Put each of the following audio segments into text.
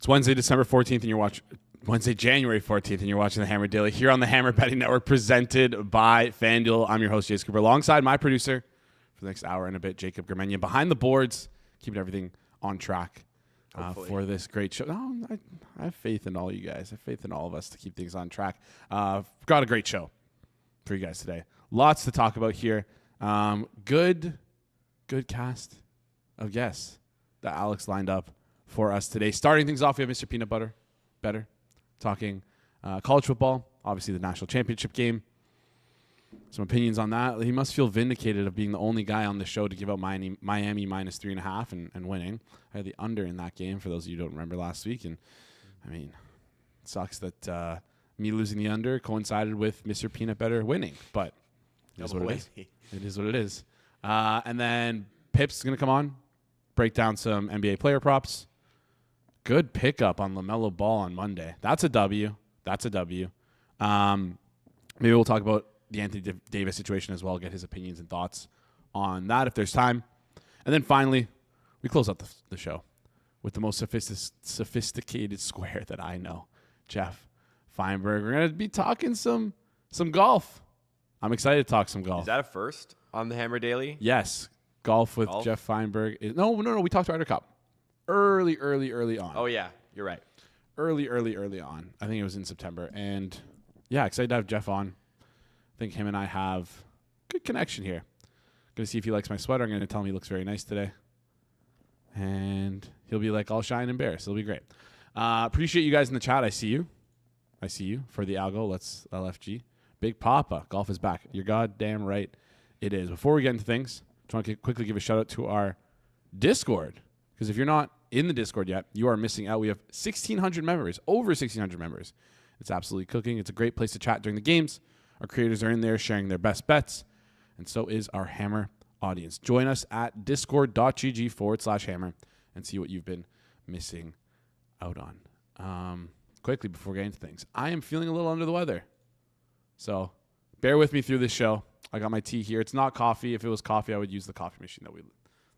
Wednesday, December 14th, and you're watching Wednesday, January 14th, and you're watching the Hammer Daily here on the Hammer Betting Network, presented by FanDuel. I'm your host, Jason Cooper, alongside my producer for the next hour and a bit, Jacob Gramegna, behind the boards, keeping everything on track for this great show. No, I have faith in all you guys. I have faith in all of us to keep things on track. Got a great show for you guys today. Lots to talk about here. Good cast of guests that Alex lined up for us today. Starting things off, we have Mr. Peanutbettor, talking college football, obviously the national championship game. Some opinions on that. He must feel vindicated of being the only guy on the show to give out Miami minus 3.5 and winning. I had the under in that game, for those of you who don't remember last week. And, I mean, it sucks that me losing the under coincided with Mr. Peanutbettor winning. But it is what it is. It is what it is. And then Pips is going to come on, break down some NBA player props. Good pickup on LaMelo Ball on Monday. That's a W. Maybe we'll talk about the Anthony Davis situation as well, get his opinions and thoughts on that if there's time. And then finally, we close out the show with the most sophisticated square that I know, Geoff, Fienberg. We're going to be talking some golf. I'm excited to talk some golf. Is that a first on the Hammer Daily? Yes. Golf with Geoff Fienberg. No. We talked Ryder Cup. Early on. Oh, yeah. You're right. Early on. I think it was in September. And, yeah, excited to have Geoff on. I think him and I have good connection here. Going to see if he likes my sweater. I'm going to tell him he looks very nice today. And he'll be like all shy and embarrassed. It'll be great. Appreciate you guys in the chat. I see you. For the algo. Let's LFG. Big Papa. Golf is back. You're goddamn right it is. Before we get into things, I just want to quickly give a shout out to our Discord. Because if you're not in the Discord yet, you are missing out. We have 1,600 members, over 1,600 members. It's absolutely cooking. It's a great place to chat during the games. Our creators are in there sharing their best bets, and so is our Hammer audience. Join us at discord.gg/hammer and see what you've been missing out on. Quickly, before getting into things, I am feeling a little under the weather. So bear with me through this show. I got my tea here. It's not coffee. If it was coffee, I would use the coffee machine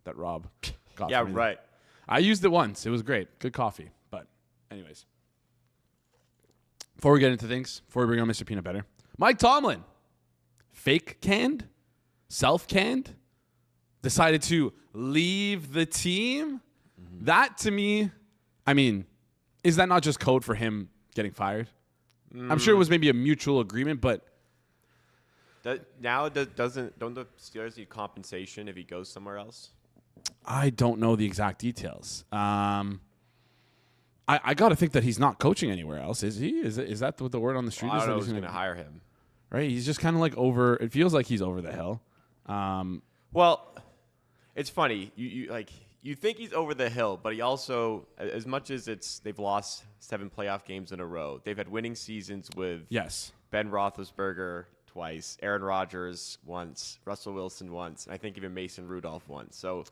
that Rob got Yeah, for me. right. I used it once. It was great. Good coffee. But anyways, before we get into things, before we bring on Mr. Peanutbettor, Mike Tomlin, fake canned, self-canned, decided to leave the team. Mm-hmm. That, to me, I mean, is that not just code for him getting fired? I'm sure it was maybe a mutual agreement, but Don't the Steelers need compensation if he goes somewhere else? I don't know the exact details. I got to think that he's not coaching anywhere else, is he? Is that what the word on the street is? I don't know who's going to hire him. Right? He's just kind of like over. It feels like he's over the hill. Well, it's funny. You think he's over the hill, but he also, as much as they've lost 7 playoff games in a row, they've had winning seasons with Ben Roethlisberger twice, Aaron Rodgers once, Russell Wilson once, and I think even Mason Rudolph once. So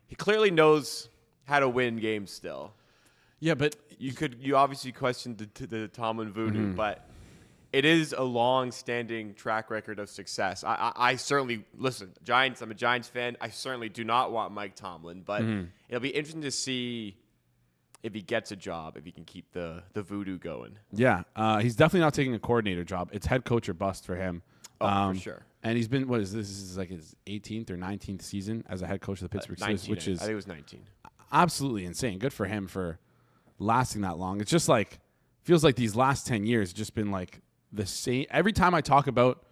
he clearly knows how to win games still. Yeah, but you obviously question the Tomlin voodoo, but it is a long-standing track record of success. I certainly listen. Giants. I'm a Giants fan. I certainly do not want Mike Tomlin, but it'll be interesting to see if he gets a job, if he can keep the voodoo going. Yeah, he's definitely not taking a coordinator job. It's head coach or bust for him. For sure. And he's been, this is like his 18th or 19th season as a head coach of the Pittsburgh Steelers, which is, I think it was 19. Absolutely insane. Good for him for lasting that long. It's just like, feels like these last 10 years just been like the same. Every time I talk about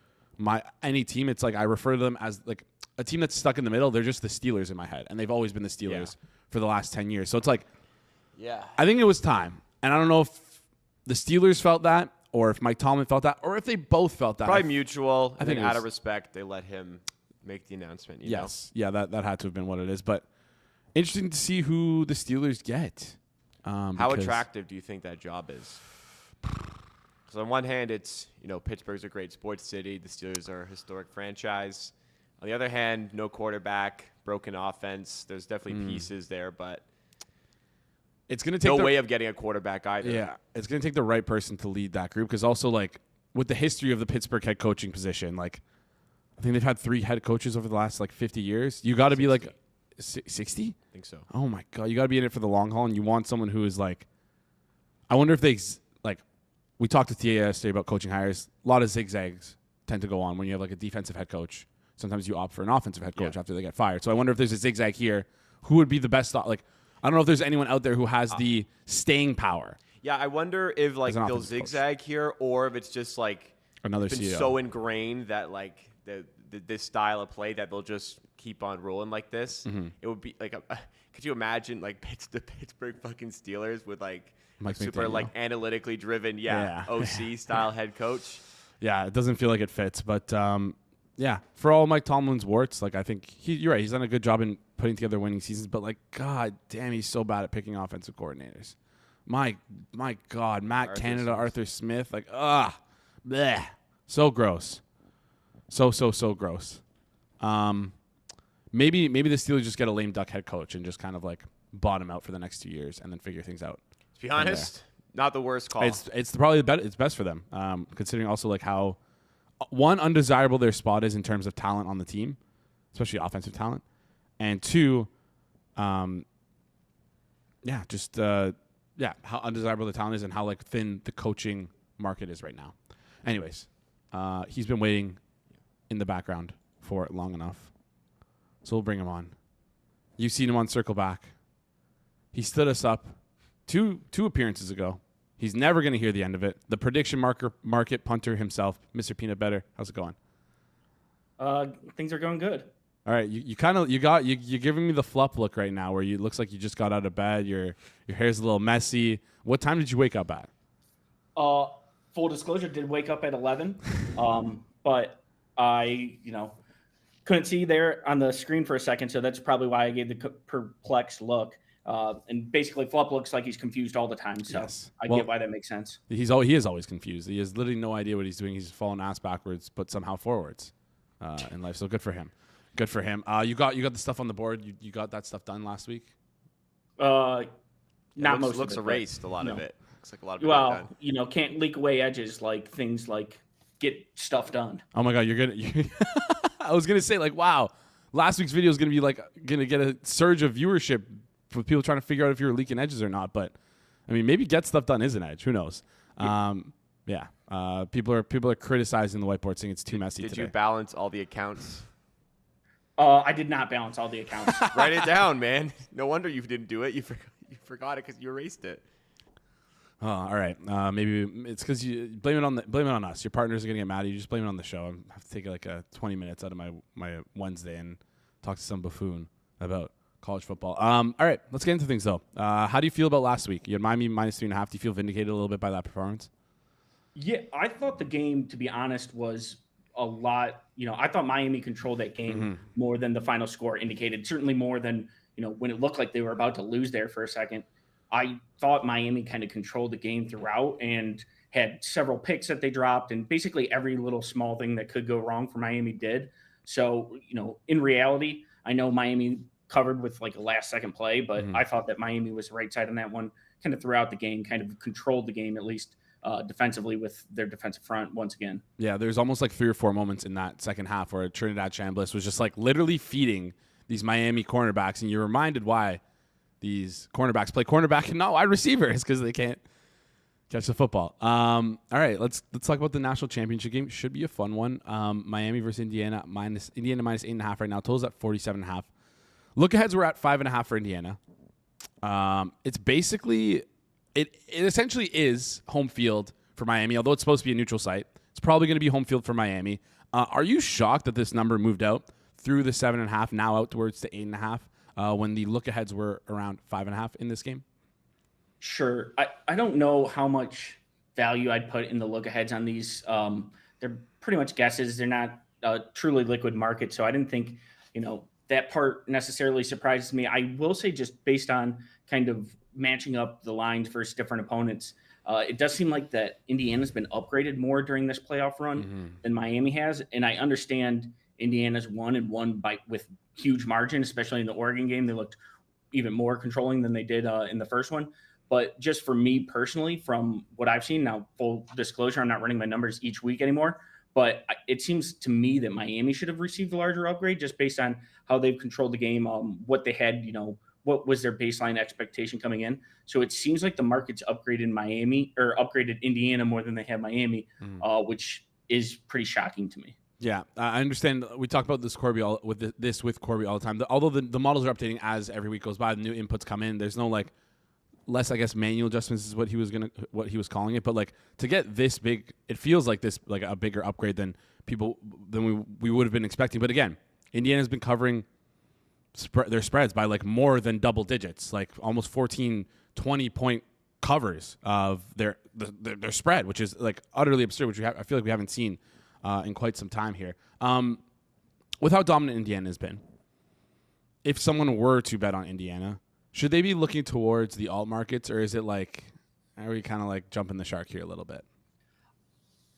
any team, it's like I refer to them as like a team that's stuck in the middle. They're just the Steelers in my head, and they've always been the Steelers for the last 10 years. So it's like, I think it was time. And I don't know if the Steelers felt that or if Mike Tomlin felt that or if they both felt that. Probably mutual. I think out of respect, they let him make the announcement. You know? Yeah, that had to have been what it is. But interesting to see who the Steelers get. How attractive do you think that job is? Because on one hand, it's, Pittsburgh's a great sports city. The Steelers are a historic franchise. On the other hand, no quarterback, broken offense. There's definitely pieces there, but it's going to take no way of getting a quarterback either. Yeah, it's going to take the right person to lead that group because also, like, with the history of the Pittsburgh head coaching position, like, I think they've had 3 head coaches over the last, 50 years. You got to be, 60? I think so. Oh my God. You got to be in it for the long haul, and you want someone who is like, I wonder if they, like, we talked to Thea yesterday about coaching hires. A lot of zigzags tend to go on when you have like a defensive head coach. Sometimes you opt for an offensive head coach after they get fired. So I wonder if there's a zigzag here. Who would be the best? Like, I don't know if there's anyone out there who has the staying power. Yeah, I wonder if like they'll zigzag here, or if it's just like another been CEO. so ingrained that like this style of play that they'll just keep on rolling like this. Mm-hmm. It would be like, could you imagine like the Pittsburgh fucking Steelers with like Mike super McDaniel. like analytically driven, OC style head coach? Yeah, it doesn't feel like it fits, but yeah, for all Mike Tomlin's warts, like I think you're right. He's done a good job in putting together winning seasons, but like, God damn, he's so bad at picking offensive coordinators. My God, Matt Canada, Arthur Smith, like, bleh, so gross, so gross. Maybe the Steelers just get a lame duck head coach and just kind of like bottom out for the next 2 years and then figure things out. To be honest, not the worst call. It's probably it's best for them, considering also like how undesirable their spot is in terms of talent on the team, especially offensive talent, and two, how undesirable the talent is and how like thin the coaching market is right now. Anyways, he's been waiting in the background for it long enough, so we'll bring him on. You've seen him on Circle Back. He stood us up two appearances ago. He's never going to hear the end of it. The prediction market punter himself, Mr. Peanutbettor. How's it going? Things are going good. All right, you're giving me the flup look right now, where you looks like you just got out of bed. Your hair's a little messy. What time did you wake up at? Full disclosure, did wake up at 11, but I couldn't see there on the screen for a second, so that's probably why I gave the perplexed look. And basically, Flup looks like he's confused all the time, so yes. I get why that makes sense. He is always confused. He has literally no idea what he's doing. He's falling ass backwards, but somehow forwards in life. So good for him. Good for him. You got the stuff on the board. You got that stuff done last week. Not most. Looks of it, erased. A lot of it. Looks like a lot of it. Well, can't leak away edges like things like get stuff done. Oh my God, you're gonna. I was gonna say like, wow, last week's video is gonna be like gonna get a surge of viewership with people trying to figure out if you're leaking edges or not. But I mean, maybe get stuff done is an edge. Who knows? People are criticizing the whiteboard, saying it's too messy. Did today. you balance all the accounts? I did not balance all the accounts. Write it down, man. No wonder you didn't do it. You forgot it because you erased it. Oh, all right. Maybe it's because you blame it on us. Your partners are gonna get mad at you. Just blame it on the show. I have to take like 20 minutes out of my Wednesday and talk to some buffoon about college football. All right, let's get into things though. How do you feel about last week? You had Miami -3.5. Do you feel vindicated a little bit by that performance? Yeah, I thought the game, to be honest, was a lot. I thought Miami controlled that game more than the final score indicated. Certainly more than when it looked like they were about to lose there for a second. I thought Miami kind of controlled the game throughout and had several picks that they dropped, and basically every little small thing that could go wrong for Miami did. So, in reality, I know Miami covered with like a last-second play, but I thought that Miami was the right side on that one kind of throughout the game, kind of controlled the game at least defensively with their defensive front once again. Yeah, there's almost like 3 or 4 moments in that second half where Trinidad Chambliss was just like literally feeding these Miami cornerbacks, and you're reminded why these cornerbacks play cornerback and not wide receivers, because they can't catch the football. All right, let's talk about the national championship game. Should be a fun one. Miami versus Indiana. Indiana -8.5 right now. Totals at 47.5. Look aheads, we're at 5.5 for Indiana. It's basically it essentially is home field for Miami, although it's supposed to be a neutral site. It's probably going to be home field for Miami. Are you shocked that this number moved out through the 7.5, now out towards the 8.5? When the look-aheads were around 5.5 in this game? Sure. I don't know how much value I'd put in the look-aheads on these. They're pretty much guesses. They're not a truly liquid market, so I didn't think, that part necessarily surprises me. I will say, just based on kind of matching up the lines versus different opponents, it does seem like that Indiana's been upgraded more during this playoff run than Miami has, and I understand Indiana's won with huge margin, especially in the Oregon game. They looked even more controlling than they did in the first one. But just for me personally, from what I've seen now, full disclosure, I'm not running my numbers each week anymore. But it seems to me that Miami should have received a larger upgrade just based on how they've controlled the game, what they had, what was their baseline expectation coming in. So it seems like the market's upgraded Miami or upgraded Indiana more than they have Miami, which is pretty shocking to me. Yeah, I understand. We talk about this Corby with Corby all the time. Although the models are updating as every week goes by, the new inputs come in. There's no less, I guess, manual adjustments is what he was calling it. But to get this big, it feels like a bigger upgrade than we would have been expecting. But again, Indiana's been covering their spreads by more than double digits, almost 14, 20-point covers of their spread, which is utterly absurd, which I feel like we haven't seen in quite some time here. With how dominant Indiana has been, if someone were to bet on Indiana, should they be looking towards the alt markets, or is it are we kind of jumping the shark here a little bit?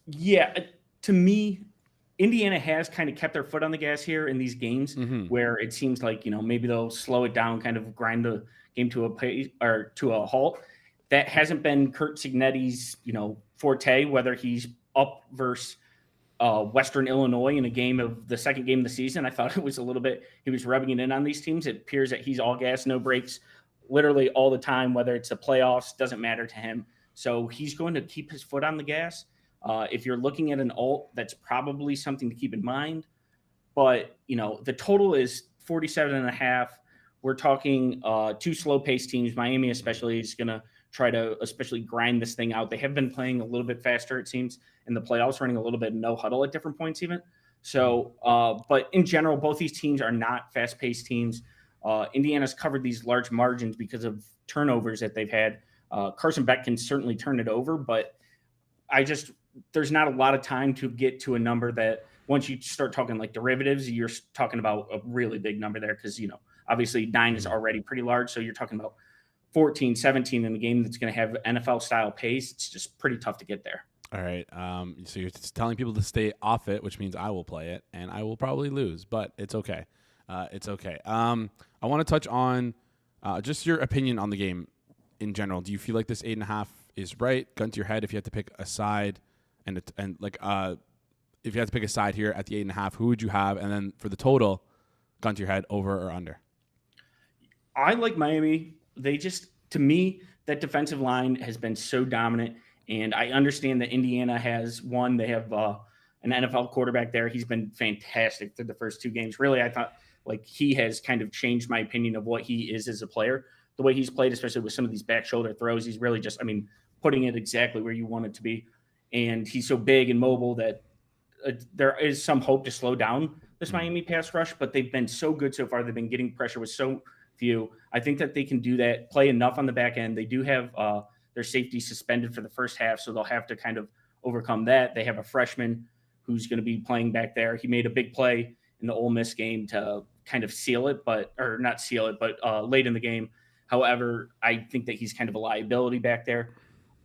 Yeah, to me, Indiana has kind of kept their foot on the gas here in these games where it seems like, maybe they'll slow it down, kind of grind the game to a pace or to a halt. That hasn't been Curt Cignetti's, forte, whether he's up versus Western Illinois in the second game of the season. I thought it was a little bit, he was rubbing it in on these teams. It appears that he's all gas, no brakes, literally all the time, whether it's the playoffs, doesn't matter to him. So he's going to keep his foot on the gas. If you're looking at an alt, that's probably something to keep in mind. But, the total is 47.5. We're talking two slow-paced teams. Miami especially is going to try to especially grind this thing out. They have been playing a little bit faster, it seems, in the playoffs, running a little bit no huddle at different points even. So, but in general, both these teams are not fast-paced teams. Indiana's covered these large margins because of turnovers that they've had. Carson Beck can certainly turn it over, but there's not a lot of time to get to a number that once you start talking derivatives, you're talking about a really big number there because, obviously 9 is already pretty large. So you're talking about 14, 17 in a game that's going to have NFL-style pace. It's just pretty tough to get there. All right. So you're telling people to stay off it, which means I will play it, and I will probably lose, but it's okay. It's okay. I want to touch on just your opinion on the game in general. Do you feel like this 8.5 is right? Gun to your head, if you had to pick a side, if you had to pick a side here at the 8.5, who would you have? And then for the total, gun to your head, over or under? I like Miami. To me, that defensive line has been so dominant. And I understand that Indiana has won. They have an NFL quarterback there. He's been fantastic through the first 2 games. Really, I thought he has kind of changed my opinion of what he is as a player. The way he's played, especially with some of these back shoulder throws, he's really just, putting it exactly where you want it to be. And he's so big and mobile that there is some hope to slow down this Miami pass rush, but they've been so good so far. They've been getting pressure with so few. I think that they can do that, play enough on the back end. They do have their safety suspended for the first half, so they'll have to kind of overcome that. They have a freshman who's going to be playing back there. He made a big play in the Ole Miss game to kind of seal it, but late in the game. However, I think that he's kind of a liability back there.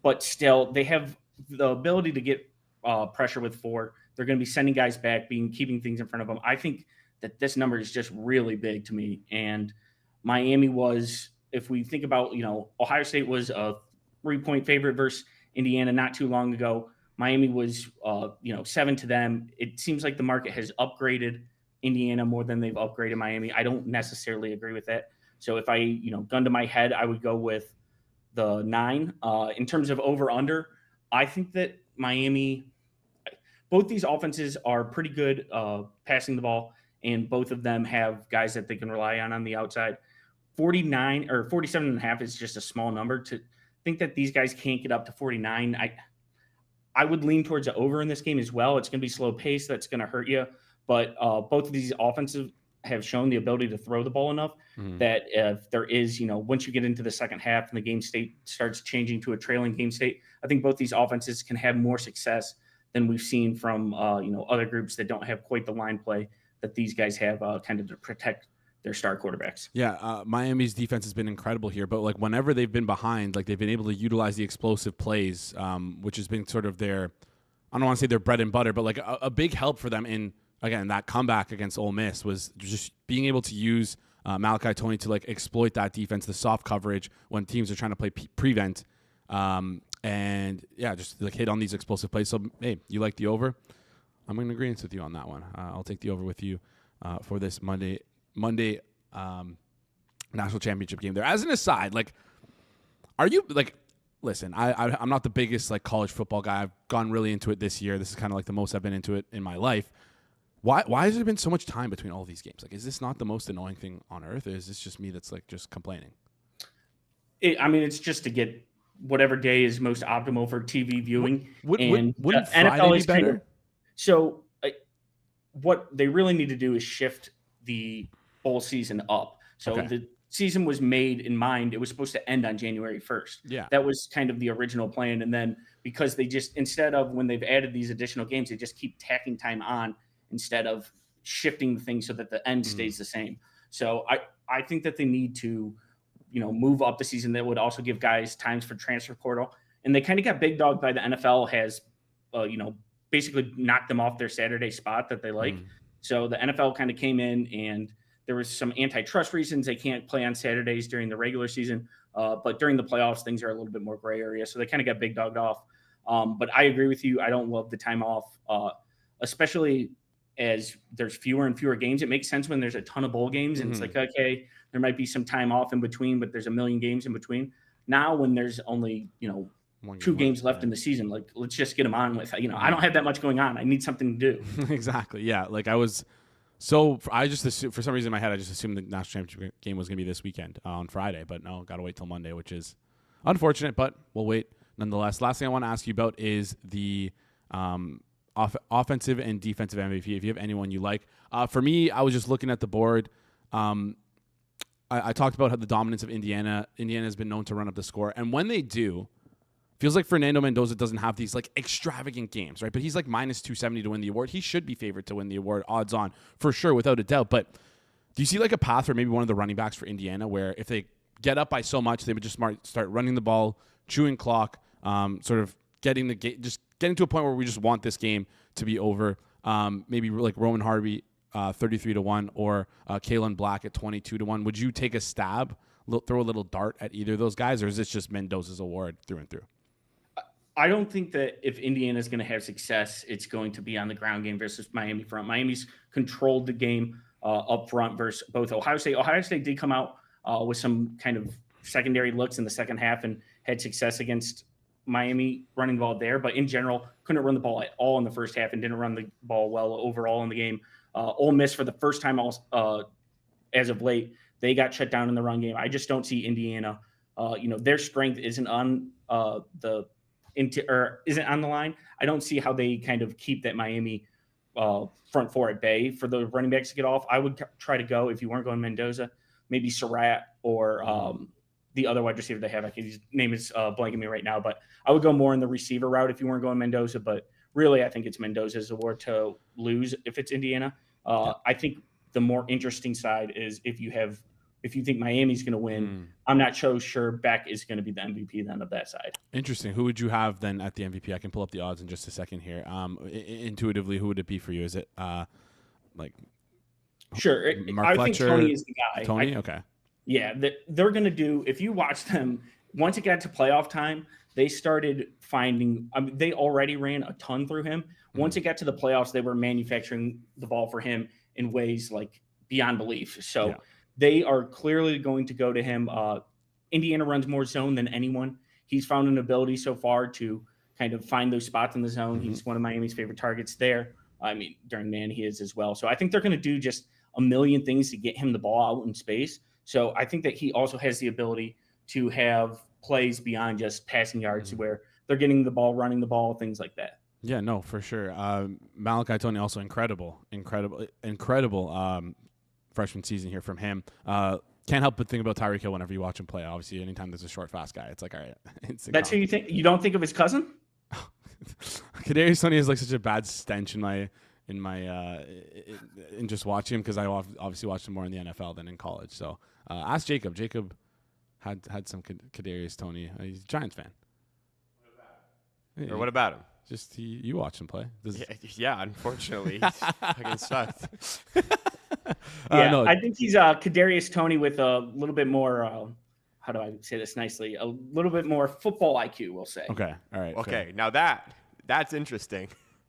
But still, they have the ability to get pressure with 4. They're going to be sending guys back, keeping things in front of them. I think that this number is just really big to me. And Miami was, if we think about, Ohio State was a 3-point favorite versus Indiana not too long ago. Miami was, 7 to them. It seems like the market has upgraded Indiana more than they've upgraded Miami. I don't necessarily agree with that. So if I, gun to my head, I would go with the 9. In terms of over-under, I think that Miami, both these offenses are pretty good passing the ball, and both of them have guys that they can rely on the outside. 49 or 47.5 is just a small number. To think that these guys can't get up to 49, I would lean towards the over in this game as well. It's going to be slow pace. That's going to hurt you. But both of these offenses have shown the ability to throw the ball enough that if there is, once you get into the second half and the game state starts changing to a trailing game state, I think both these offenses can have more success than we've seen from, other groups that don't have quite the line play that these guys have kind of to protect their star quarterbacks. Yeah, Miami's defense has been incredible here, but whenever they've been behind, they've been able to utilize the explosive plays, which has been sort of their, I don't want to say their bread and butter, but a big help for them in, again, that comeback against Ole Miss was just being able to use Malachi Toney to exploit that defense, the soft coverage when teams are trying to play prevent, and yeah, just hit on these explosive plays. So hey, you like the over? I'm in agreement with you on that one. I'll take the over with you for this Monday national championship game there. As an aside, like, are you like? Listen, I'm not the biggest like college football guy. I've gone really into it this year. This is kind of like the most I've been into it in my life. Why has there been so much time between all these games? Like, is this not the most annoying thing on earth, or is this just me that's like just complaining? It's just to get whatever day is most optimal for TV viewing. Wouldn't Friday NFL is be better? What they really need to do is shift the bowl season up. So the season was made in mind. It was supposed to end on January 1st. Yeah. That was kind of the original plan. And then because they just, instead of when they've added these additional games, they just keep tacking time on instead of shifting the thing so that the end stays the same. So I think that they need to, move up the season. That would also give guys times for transfer portal. And they kind of got big dog by the NFL has, basically knocked them off their Saturday spot that they like. So the NFL kind of came in and there was some antitrust reasons they can't play on Saturdays during the regular season. But during the playoffs, things are a little bit more gray area. So they kind of got big dogged off. But I agree with you. I don't love the time off, especially as there's fewer and fewer games. It makes sense when there's a ton of bowl games and it's like, okay, there might be some time off in between, but there's a million games in between. Now when there's only, 2 games left in the season, like, let's just get them on with, I don't have that much going on. I need something to do. Exactly. Yeah. Like I just assumed, for some reason in my head, I just assumed the national championship game was going to be this weekend on Friday, but no, got to wait till Monday, which is unfortunate, but we'll wait nonetheless. Last thing I want to ask you about is the offensive and defensive MVP. If you have anyone you like, for me, I was just looking at the board. I talked about how the dominance of Indiana. Indiana has been known to run up the score, and when they do, feels like Fernando Mendoza doesn't have these like extravagant games, right? But he's like minus 270 to win the award. He should be favored to win the award, odds on for sure, without a doubt. But do you see like a path for maybe one of the running backs for Indiana where if they get up by so much, they would just start running the ball, chewing clock, sort of getting just getting to a point where we just want this game to be over. Maybe like Roman Harvey, 33-1, or Kalen Black at 22-1. Would you take a stab, throw a little dart at either of those guys, or is this just Mendoza's award through and through? I don't think that if Indiana is going to have success, it's going to be on the ground game versus Miami front. Miami's controlled the game up front versus both Ohio State. Ohio State did come out with some kind of secondary looks in the second half and had success against Miami running the ball there. But in general, couldn't run the ball at all in the first half and didn't run the ball well overall in the game. Ole Miss, for the first time as of late, they got shut down in the run game. I just don't see Indiana. Their strength isn't on isn't on the line. I don't see how they kind of keep that Miami front four at bay for the running backs to get off. I would try to go, if you weren't going Mendoza, maybe Surratt or the other wide receiver they have. His name is blanking me right now, but I would go more in the receiver route if you weren't going Mendoza. But really, I think it's Mendoza's award to lose if it's Indiana. I think the more interesting side is if you think Miami's going to win, I'm not so sure Beck is going to be the MVP then of that side. Interesting. Who would you have then at the MVP? I can pull up the odds in just a second here. Intuitively, who would it be for you? Is it Sure. Mark Fletcher? Think Tony is the guy. Tony? Okay. Yeah, they're going to do, if you watch them, once it got to playoff time, they started finding, they already ran a ton through him. Once it got to the playoffs, they were manufacturing the ball for him in ways like beyond belief. So they are clearly going to go to him. Indiana runs more zone than anyone. He's found an ability so far to kind of find those spots in the zone. He's one of Miami's favorite targets there. During man, he is as well. So I think they're going to do just a million things to get him the ball out in space. So I think that he also has the ability to have plays beyond just passing yards where they're getting the ball, running the ball, things like that. Yeah, no, for sure. Malachi Tony, also incredible freshman season here from him. Can't help but think about Tyreek Hill whenever you watch him play. Obviously, anytime there's a short, fast guy, it's like, all right. That's who you think? You don't think of his cousin? Kadarius Toney is like such a bad stench in just watching him because I obviously watched him more in the NFL than in college. So ask Jacob. Jacob had some Kadarius Toney. He's a Giants fan. What about him? Just you watch him play. Yeah, unfortunately, he's fucking sucked. I think he's Kadarius Toney with a little bit more. How do I say this nicely? A little bit more football IQ, we'll say. Okay, all right. Okay, now that's interesting.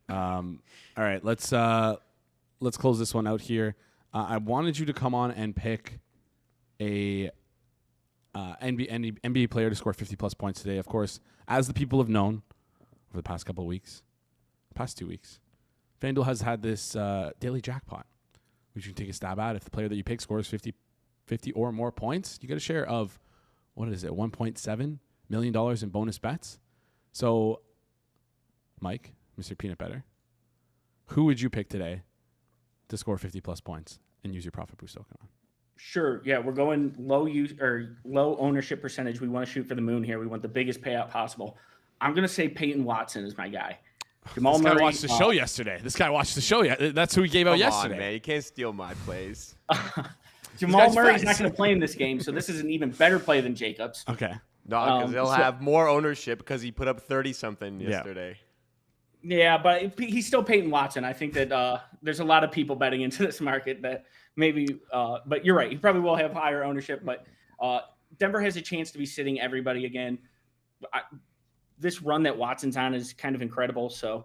All right, let's close this one out here. I wanted you to come on and pick a NBA player to score 50-plus points today. Of course, as the people have known over the past 2 weeks, FanDuel has had this daily jackpot, which you can take a stab at. If the player that you pick scores 50 or more points, you get a share of, what is it, $1.7 million in bonus bets. So, Mike, Mr. Peanutbettor, who would you pick today to score 50-plus points and use your profit boost token on? Sure. Yeah, we're going low ownership percentage. We want to shoot for the moon here. We want the biggest payout possible. I'm going to say Peyton Watson is my guy. Jamal Murray watched the show yesterday. This guy watched the show. That's who he gave out yesterday. Come on, man. You can't steal my plays. Jamal Murray's not going to play in this game, so this is an even better play than Jacob's. Okay. No, because they'll have more ownership because he put up 30-something yesterday. Yeah, but he's still Peyton Watson. I think that there's a lot of people betting into this market that maybe but you're right. He probably will have higher ownership, but Denver has a chance to be sitting everybody again. This run that Watson's on is kind of incredible, so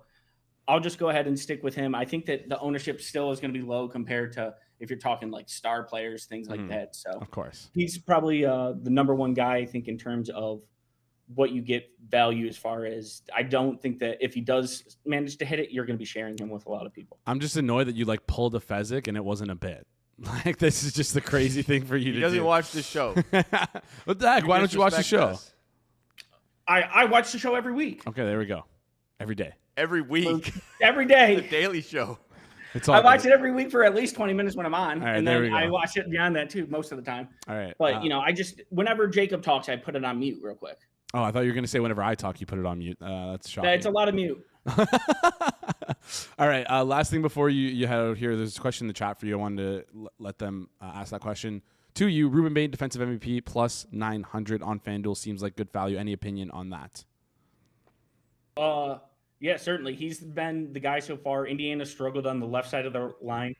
I'll just go ahead and stick with him. I think that the ownership still is going to be low compared to if you're talking like star players, things like that. So of course, he's probably the number one guy, I think, in terms of what you get value as far as I don't think that if he does manage to hit it, you're going to be sharing him with a lot of people. I'm just annoyed that you pulled a Fezzik and it wasn't a bit. This is just the crazy thing for you to do. He doesn't watch the show. What the heck? Why don't you watch the show? I watch the show every week. Okay, there we go. Every day. Every week. Every day. The Daily Show. I watch it every week for at least 20 minutes when I'm on. Right, and then I watch it beyond that too, most of the time. All right. But, I just, whenever Jacob talks, I put it on mute real quick. Oh, I thought you were going to say whenever I talk, you put it on mute. That's shocking. It's a lot of mute. All right. Last thing before you head out here, there's a question in the chat for you. I wanted to let them ask that question to you. Ruben Bain, defensive MVP, plus 900 on FanDuel. Seems like good value. Any opinion on that? Yeah, certainly. He's been the guy so far. Indiana struggled on the left side of the line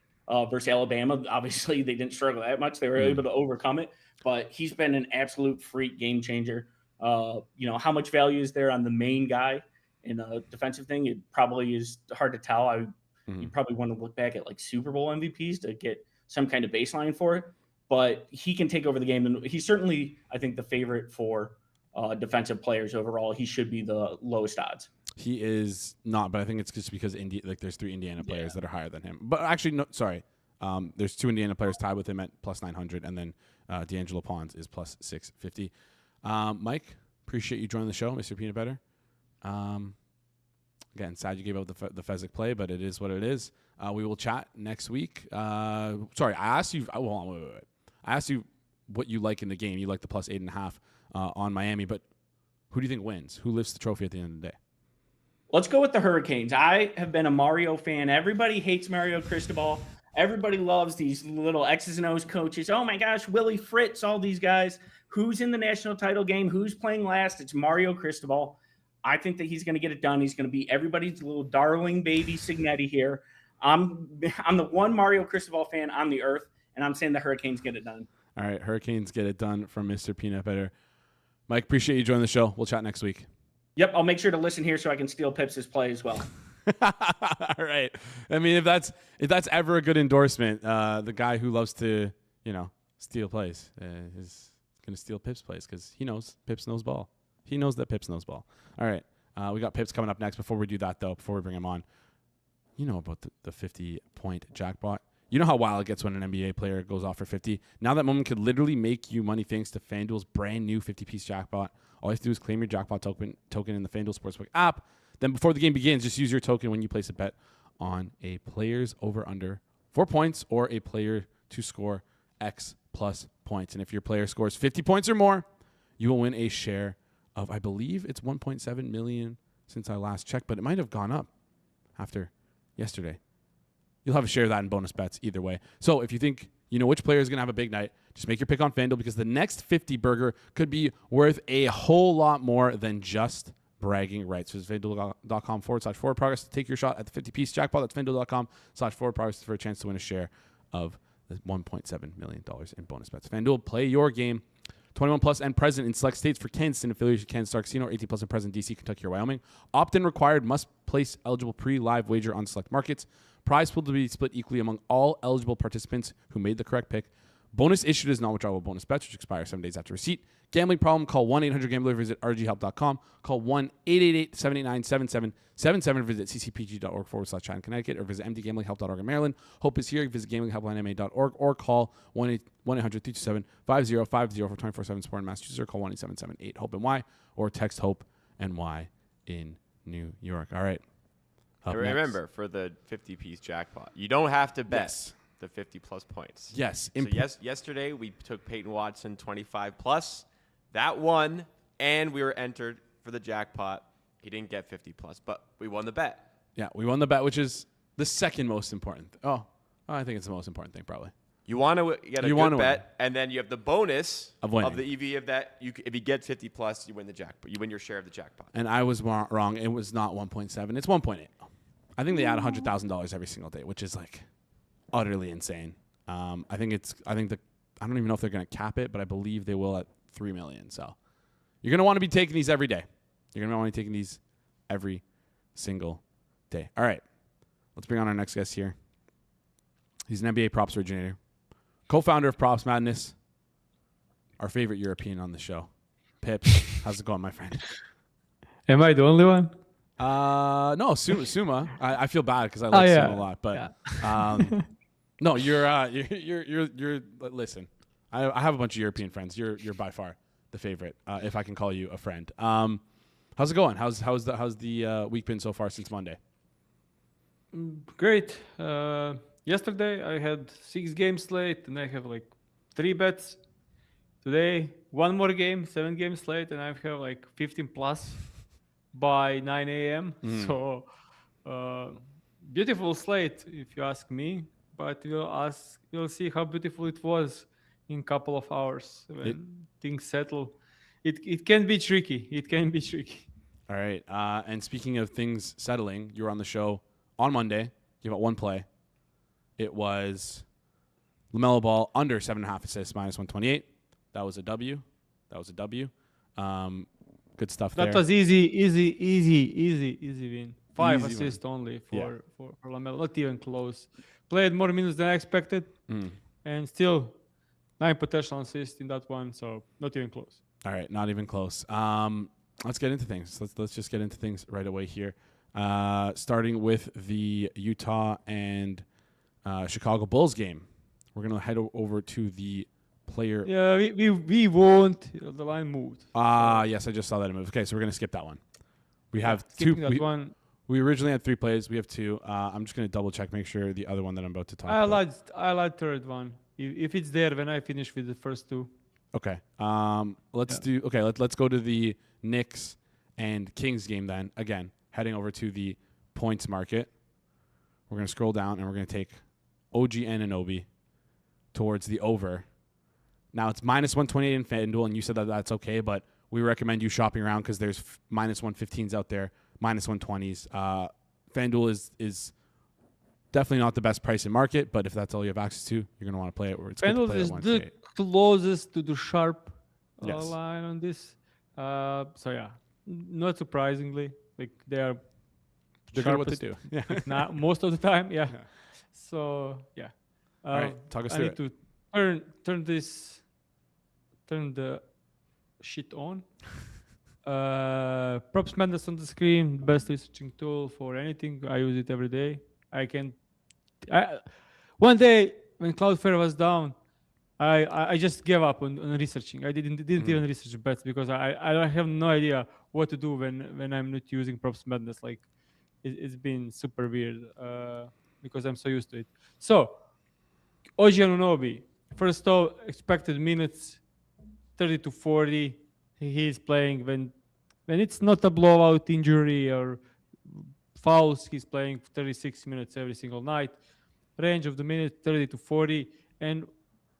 versus Alabama. Obviously, they didn't struggle that much. They were able to overcome it. But he's been an absolute freak game changer. How much value is there on the main guy in a defensive thing? It probably is hard to tell. You probably want to look back at Super Bowl MVPs to get some kind of baseline for it. But he can take over the game. And he's certainly, I think, the favorite for defensive players overall. He should be the lowest odds. He is not, but I think it's just because there's 3 Indiana players that are higher than him. But actually, no, sorry. There's 2 Indiana players tied with him at plus 900, and then D'Angelo Pons is plus 650. Mike, appreciate you joining the show, Mr. Peanutbettor. Again, sad you gave out the Fezzik play, but it is what it is. We will chat next week. Sorry, I asked you. Wait. I asked you what you like in the game. You like the plus 8.5 on Miami, but who do you think wins? Who lifts the trophy at the end of the day? Let's go with the Hurricanes. I have been a Mario fan. Everybody hates Mario Cristobal. Everybody loves these little X's and O's coaches. Oh my gosh, Willie Fritz, all these guys. Who's in the national title game? Who's playing last? It's Mario Cristobal. I think that he's going to get it done. He's going to be everybody's little darling baby Signetti here. I'm the one Mario Cristobal fan on the earth, and I'm saying the Hurricanes get it done. All right, Hurricanes get it done from Mr. Peanutbettor. Mike, appreciate you joining the show. We'll chat next week. Yep, I'll make sure to listen here so I can steal Pips' play as well. All right. I mean, if that's ever a good endorsement, the guy who loves to, steal plays is going to steal Pips' plays because he knows Pips knows ball. He knows that Pips knows ball. All right. We got Pips coming up next. Before we do that, though, before we bring him on, you know about the 50-point jackpot. You know how wild it gets when an NBA player goes off for 50. Now that moment could literally make you money thanks to FanDuel's brand new 50-piece jackpot. All you have to do is claim your jackpot token in the FanDuel Sportsbook app. Then before the game begins, just use your token when you place a bet on a player's over-under 4 points or a player to score X plus points. And if your player scores 50 points or more, you will win a share of, I believe it's 1.7 million since I last checked, but it might have gone up after yesterday. You'll have a share of that in bonus bets either way. So if you think you know which player is going to have a big night, just make your pick on FanDuel because the next 50 burger could be worth a whole lot more than just bragging rights. Visit FanDuel.com/forward progress to take your shot at the 50-piece jackpot. That's FanDuel.com/forward progress for a chance to win a share of the $1.7 million in bonus bets. FanDuel, play your game. 21 plus and present in select states for Kansas and affiliated Kansas Star Casino, 18 plus and present in DC, Kentucky, or Wyoming. Opt-in required. Must place eligible pre-live wager on select markets. Prize pool to be split equally among all eligible participants who made the correct pick. Bonus issued is non-withdrawable bonus bets, which expire 7 days after receipt. Gambling problem? Call 1-800-GAMBLER. Visit rghelp.com. Call 1-888-789-7777. Visit ccpg.org/chat in Connecticut or visit mdgamblinghelp.org in Maryland. Hope is here. Visit gamblinghelplinema.org or call 1-800-327-5050 for 24/7 support in Massachusetts or call 1-877-8-HOPE-NY or text HOPE-NY in New York. All right. And remember, for the 50-piece jackpot, you don't have to bet. Yes. The 50-plus points. Yes. So yesterday we took Peyton Watson 25-plus. That won, and we were entered for the jackpot. He didn't get 50-plus, but we won the bet. Yeah, we won the bet, which is the second most important. I think it's the most important thing, probably. You want to get a good bet, and then you have the bonus of the EV of that. If you get 50-plus, you win the jackpot. You win your share of the jackpot. And I was wrong. It was not 1.7. It's 1.8. I think they add $100,000 every single day, which is like utterly insane. I don't even know if they're going to cap it, but I believe they will at $3 million. So you're going to want to be taking these every day. You're going to want to be taking these every single day. All right. Let's bring on our next guest here. He's an NBA props originator, co-founder of Props Madness, our favorite European on the show. Pips, how's it going, my friend? Am I the only one? No, Suma. I feel bad because I like Suma a lot, but no, you're listen. I have a bunch of European friends. You're by far the favorite, if I can call you a friend. How's it going? How's the week been so far since Monday? Great. Yesterday I had 6 games slate, and I have like 3 bets. Today 1 more game, 7 games slate, and I have like 15 plus by 9 a.m. So beautiful slate, if you ask me. But we'll see how beautiful it was in a couple of hours when things settle. It can be tricky. It can be tricky. All right. And speaking of things settling, you were on the show on Monday. Gave out 1 play. It was LaMelo Ball under 7.5 assists, -128. That was a W. Good stuff there. That was easy win. 5 Easy assists only for LaMelo. Not even close. Played more minutes than I expected, and still 9 potential assists in that one. So not even close. All right, not even close. Let's get into things. Let's just get into things right away here. Starting with the Utah and Chicago Bulls game. We're gonna head over to the player. Yeah, we won't. The line moved. Yes, I just saw that move. Okay, so we're gonna skip that one. We have 2. We originally had 3 plays. We have 2. I'm just gonna double check, make sure the other one that I'm about to talk about. I like third one. If it's there, when I finish with the first 2. Okay. Let's go to the Knicks and Kings game then. Again, heading over to the points market. We're gonna scroll down and we're gonna take OG Anunoby towards the over. Now it's -128 in FanDuel, and you said that that's okay, but we recommend you shopping around because there's -115s out there, -120s. FanDuel is definitely not the best price in market, but if that's all you have access to, you're going to want to play it. It's FanDuel is the closest to the sharp line on this. So yeah, not surprisingly, like they're good at what they do. Yeah, not most of the time. Yeah. So yeah. All right, talk us through it. I need to turn the shit on. Props Madness on the screen, best researching tool for anything. I use it every day. One day when Cloudflare was down, I just gave up on researching. I didn't even research bets because I have no idea what to do when I'm not using Props Madness. Like it's been super weird because I'm so used to it. So OG Anunoby, first off, expected minutes 30 to 40. He's playing when it's not a blowout injury or fouls. He's playing 36 minutes every single night. Range of the minute 30 to 40, and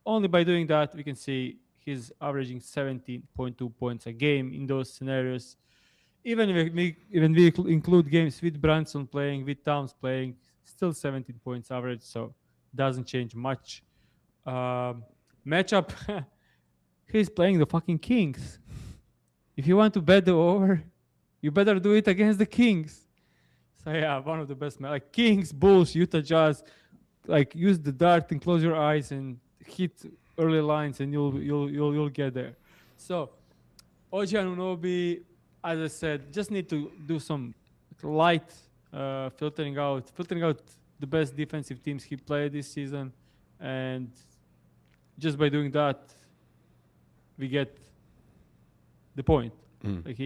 only by doing that we can see he's averaging 17.2 points a game in those scenarios. Even if we include games with Brunson playing, with Towns playing, still 17 points average. So doesn't change much. Matchup he's playing the fucking Kings. If you want to bet the over, you better do it against the Kings. So yeah, one of the best like Kings, Bulls, Utah Jazz. Like use the dart and close your eyes and hit early lines, and you'll get there. So OG Anunoby, as I said, just need to do some light filtering out the best defensive teams he played this season, and just by doing that, we get the point. Like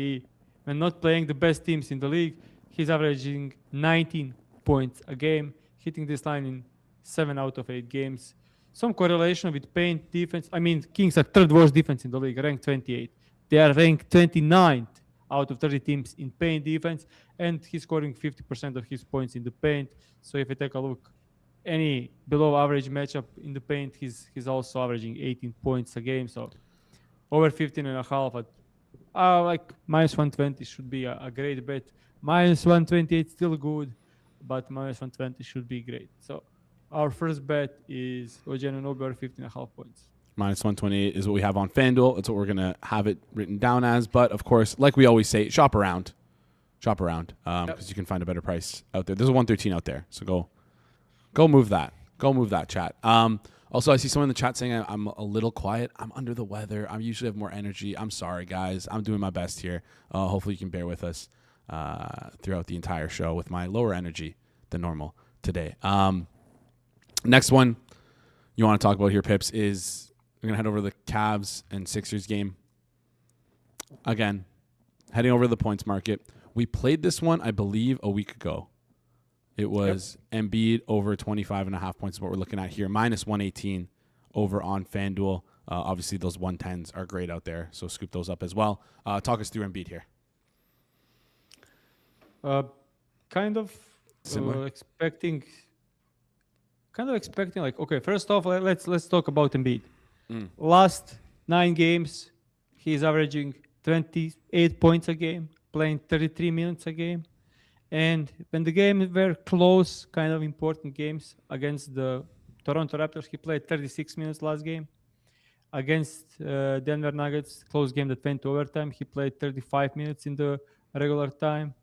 when not playing the best teams in the league, he's averaging 19 points a game, hitting this line in 7 out of 8 games. Some correlation with paint defense. I mean, Kings are third worst defense in the league, ranked 28. They are ranked 29th out of 30 teams in paint defense, and he's scoring 50% of his points in the paint. So if you take a look, any below average matchup in the paint, he's also averaging 18 points a game. So over 15.5 at like minus 120 should be a great bet. Minus 128 still good, but minus 120 should be great. So our first bet is OG Anunoby over 15.5 points. Minus 128 is what we have on FanDuel. It's what we're going to have it written down as. But, of course, like we always say, shop around. Shop around because you can find a better price out there. There's a 113 out there. So go move that. Go move that, chat. Also, I see someone in the chat saying I'm a little quiet. I'm under the weather. I usually have more energy. I'm sorry, guys. I'm doing my best here. Hopefully you can bear with us throughout the entire show with my lower energy than normal today. Next one you want to talk about here, Pips, is we're going to head over to the Cavs and Sixers game. Again, heading over to the points market. We played this one, I believe, a week ago. It was Embiid over 25.5 points is what we're looking at here. Minus 118 over on FanDuel. Obviously, those 110s are great out there, so scoop those up as well. Talk us through Embiid here. Kind of expecting like, okay, first off, let's talk about Embiid. Last 9 games, he's averaging 28 points a game, playing 33 minutes a game. And when the games were close, kind of important games against the Toronto Raptors, he played 36 minutes last game. Against Denver Nuggets, close game that went to overtime, he played 35 minutes in the regular time.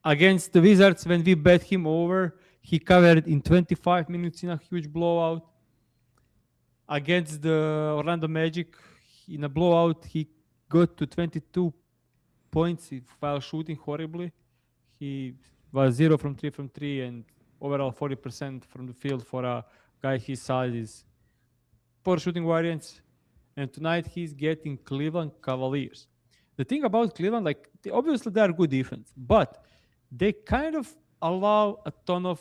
Against the Wizards, when we bet him over, he covered in 25 minutes in a huge blowout. Against the Orlando Magic, in a blowout, he got to 22 points while shooting horribly. He was 0 from 3 and overall 40% from the field for a guy his size is poor shooting variance. And tonight he's getting Cleveland Cavaliers. The thing about Cleveland, like obviously they are good defense, but they kind of allow a ton of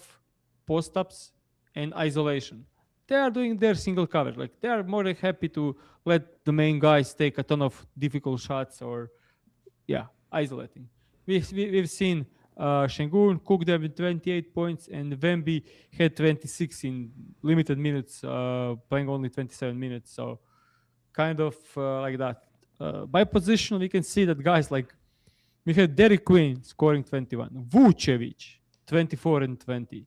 post-ups and isolation. They are doing their single cover. Like they are more than happy to let the main guys take a ton of difficult shots or, isolating. We've seen Şengün cook them with 28 points, and Wemby had 26 in limited minutes, playing only 27 minutes. So kind of like that. By position, we can see that guys like we had Derek Quinn scoring 21, Vucevic 24 and 20,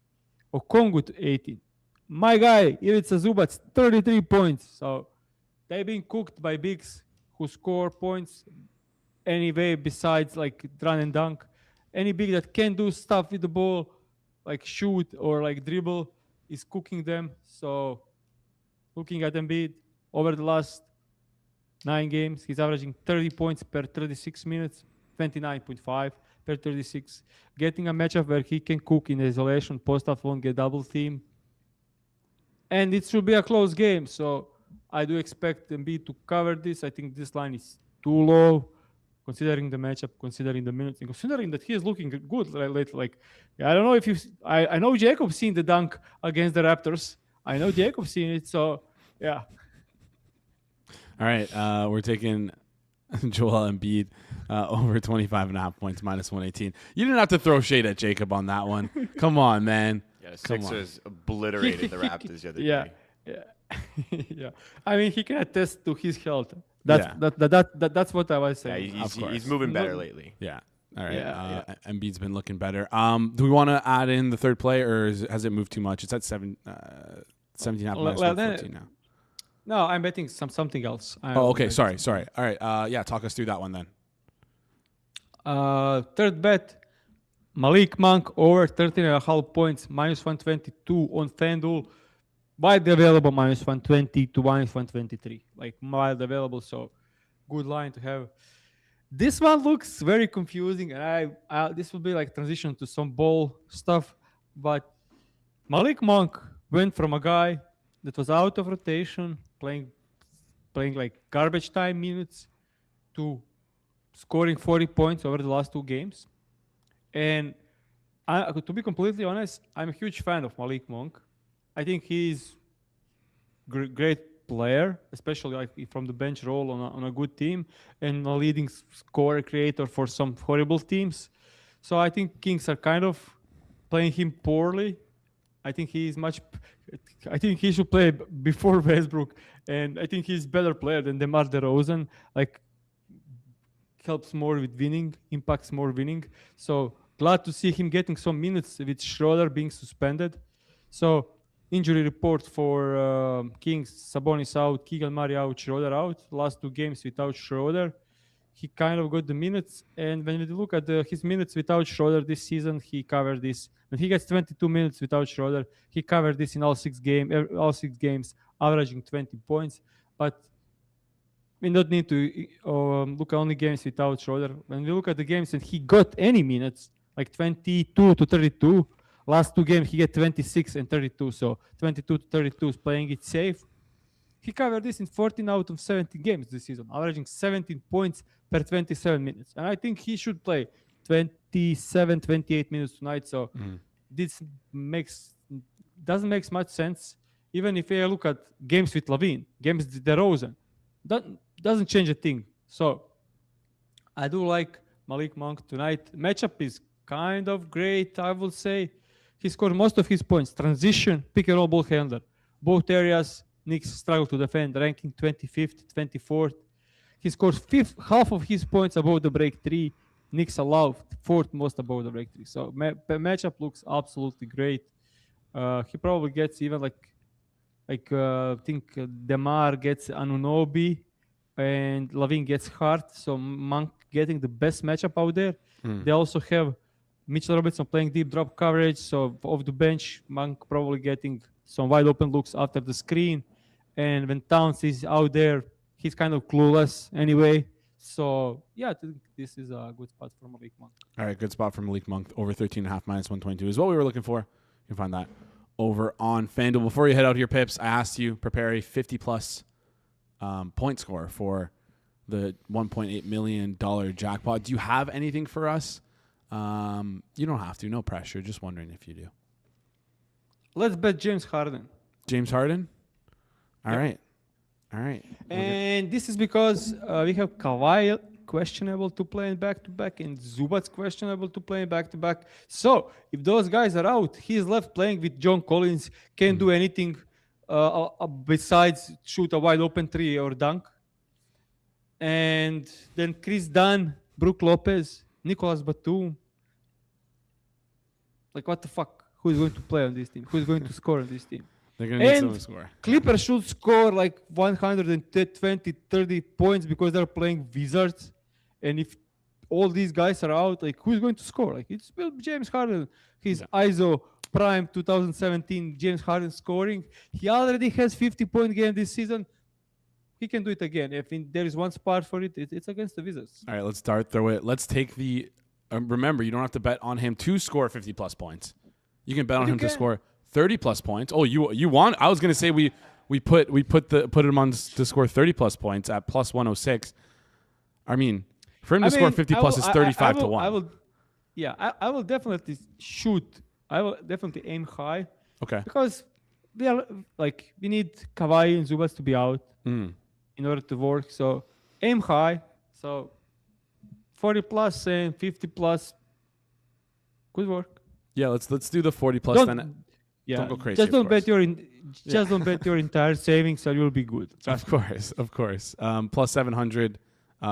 Okongwu 18. My guy Ivica Zubac 33 points. So they've been cooked by bigs who score points anyway besides like run and dunk. Any big that can do stuff with the ball, like shoot or like dribble, is cooking them. So looking at Embiid over the last 9 games, he's averaging 30 points per 36 minutes, 29.5 per 36. Getting a matchup where he can cook in isolation, post-up won't get double team. And it should be a close game. So I do expect Embiid to cover this. I think this line is too low, considering the matchup, considering the minutes, and considering that he is looking good lately. Like, I don't know if you, I know Jacob's seen the dunk against the Raptors. I know Jacob's seen it. So, yeah. All right. We're taking Joel Embiid over 25.5 points, minus 118. You didn't have to throw shade at Jacob on that one. Come on, man. Yeah, the Sixers obliterated the Raptors the other day. Yeah. Yeah. I mean, he can attest to his health. That's what I was saying. Yeah, he's moving better lately. Yeah. All right. Yeah, Embiid's been looking better. Do we want to add in the third play, or has it moved too much? It's at 17.5 minus 14 now. No, I'm betting something else. Oh, okay. Sorry. All right. Yeah, talk us through that one then. Third bet, Malik Monk over 13.5 points, minus 122 on FanDuel. Widely available, minus 120 to minus 123. Like, widely available, so good line to have. This one looks very confusing, and I this will be like transition to some ball stuff. But Malik Monk went from a guy that was out of rotation, playing like garbage time minutes, to scoring 40 points over the last 2 games. And to be completely honest, I'm a huge fan of Malik Monk. I think he's great player, especially like from the bench role on a good team, and a leading scorer creator for some horrible teams. So I think Kings are kind of playing him poorly. I think he should play before Westbrook, and I think he's a better player than DeMar DeRozan. Like, helps more with winning, impacts more winning. So glad to see him getting some minutes with Schroeder being suspended. So injury report for Kings: Sabonis out, Keegan Murray out, Schroeder out. Last 2 games without Schroeder. He kind of got the minutes, and when you look at his minutes without Schroeder this season, he covered this. When he gets 22 minutes without Schroeder, he covered this in all 6 games, averaging 20 points. But we don't need to look at only games without Schroeder. When we look at the games and he got any minutes, like 22 to 32, last 2 games he get 26 and 32. So 22 to 32 is playing it safe. He covered this in 14 out of 17 games this season, averaging 17 points per 27 minutes. And I think he should play 27, 28 minutes tonight. So this doesn't make much sense. Even if you look at games with Lavine, games with DeRozan, that doesn't change a thing. So I do like Malik Monk tonight. Matchup is kind of great, I will say. He scored most of his points. Transition, pick and roll ball handler. Both areas, Knicks struggle to defend, ranking 25th, 24th. He scores half of his points above the break 3. Knicks allow 4th most above the break 3. So matchup looks absolutely great. He probably gets even I think DeMar gets Anunoby and Lavine gets Hart. So Monk getting the best matchup out there. They also have Mitchell Robinson playing deep drop coverage. So off the bench, Monk probably getting some wide open looks after the screen. And when Towns is out there, he's kind of clueless anyway. So, yeah, I think this is a good spot for Malik Monk. All right, good spot for Malik Monk. Over 13.5 minus 122 is what we were looking for. You can find that over on FanDuel. Before you head out here, Pips, I asked you prepare a 50-plus point score for the $1.8 million jackpot. Do you have anything for us? You don't have to. No pressure. Just wondering if you do. Let's bet James Harden. James Harden? All right. And this is because we have Kawhi questionable to play in back-to-back and Zubac's questionable to play in back-to-back. So if those guys are out, he's left playing with John Collins. Can't do anything besides shoot a wide-open 3 or dunk. And then Chris Dunn, Brook Lopez, Nicolas Batum. Like, what the fuck? Who is going to play on this team? Who is going to score on this team? They're going to need someone to score. Clippers should score like 120, 30 points because they're playing Wizards. And if all these guys are out, like, who's going to score? Like, it's James Harden. He's ISO prime 2017 James Harden scoring. He already has 50-point game this season. He can do it again. If there is one spot for it, it's against the Wizards. All right, let's throw it. Let's take the remember, you don't have to bet on him to score 50-plus points. You can bet on him to score 30-plus points. Oh, you want? I was going to say we put him on to score 30-plus points at plus 106. I mean, for him to score 50-plus is 35 to 1. I will definitely shoot. I will definitely aim high. Okay. Because we need Kawhi and Zubac to be out in order to work. So aim high. So 40-plus and 50-plus could work. Yeah, let's do the 40-plus then. Yeah, don't go crazy. Just don't bet your entire savings, so you'll be good. Of course. Plus 700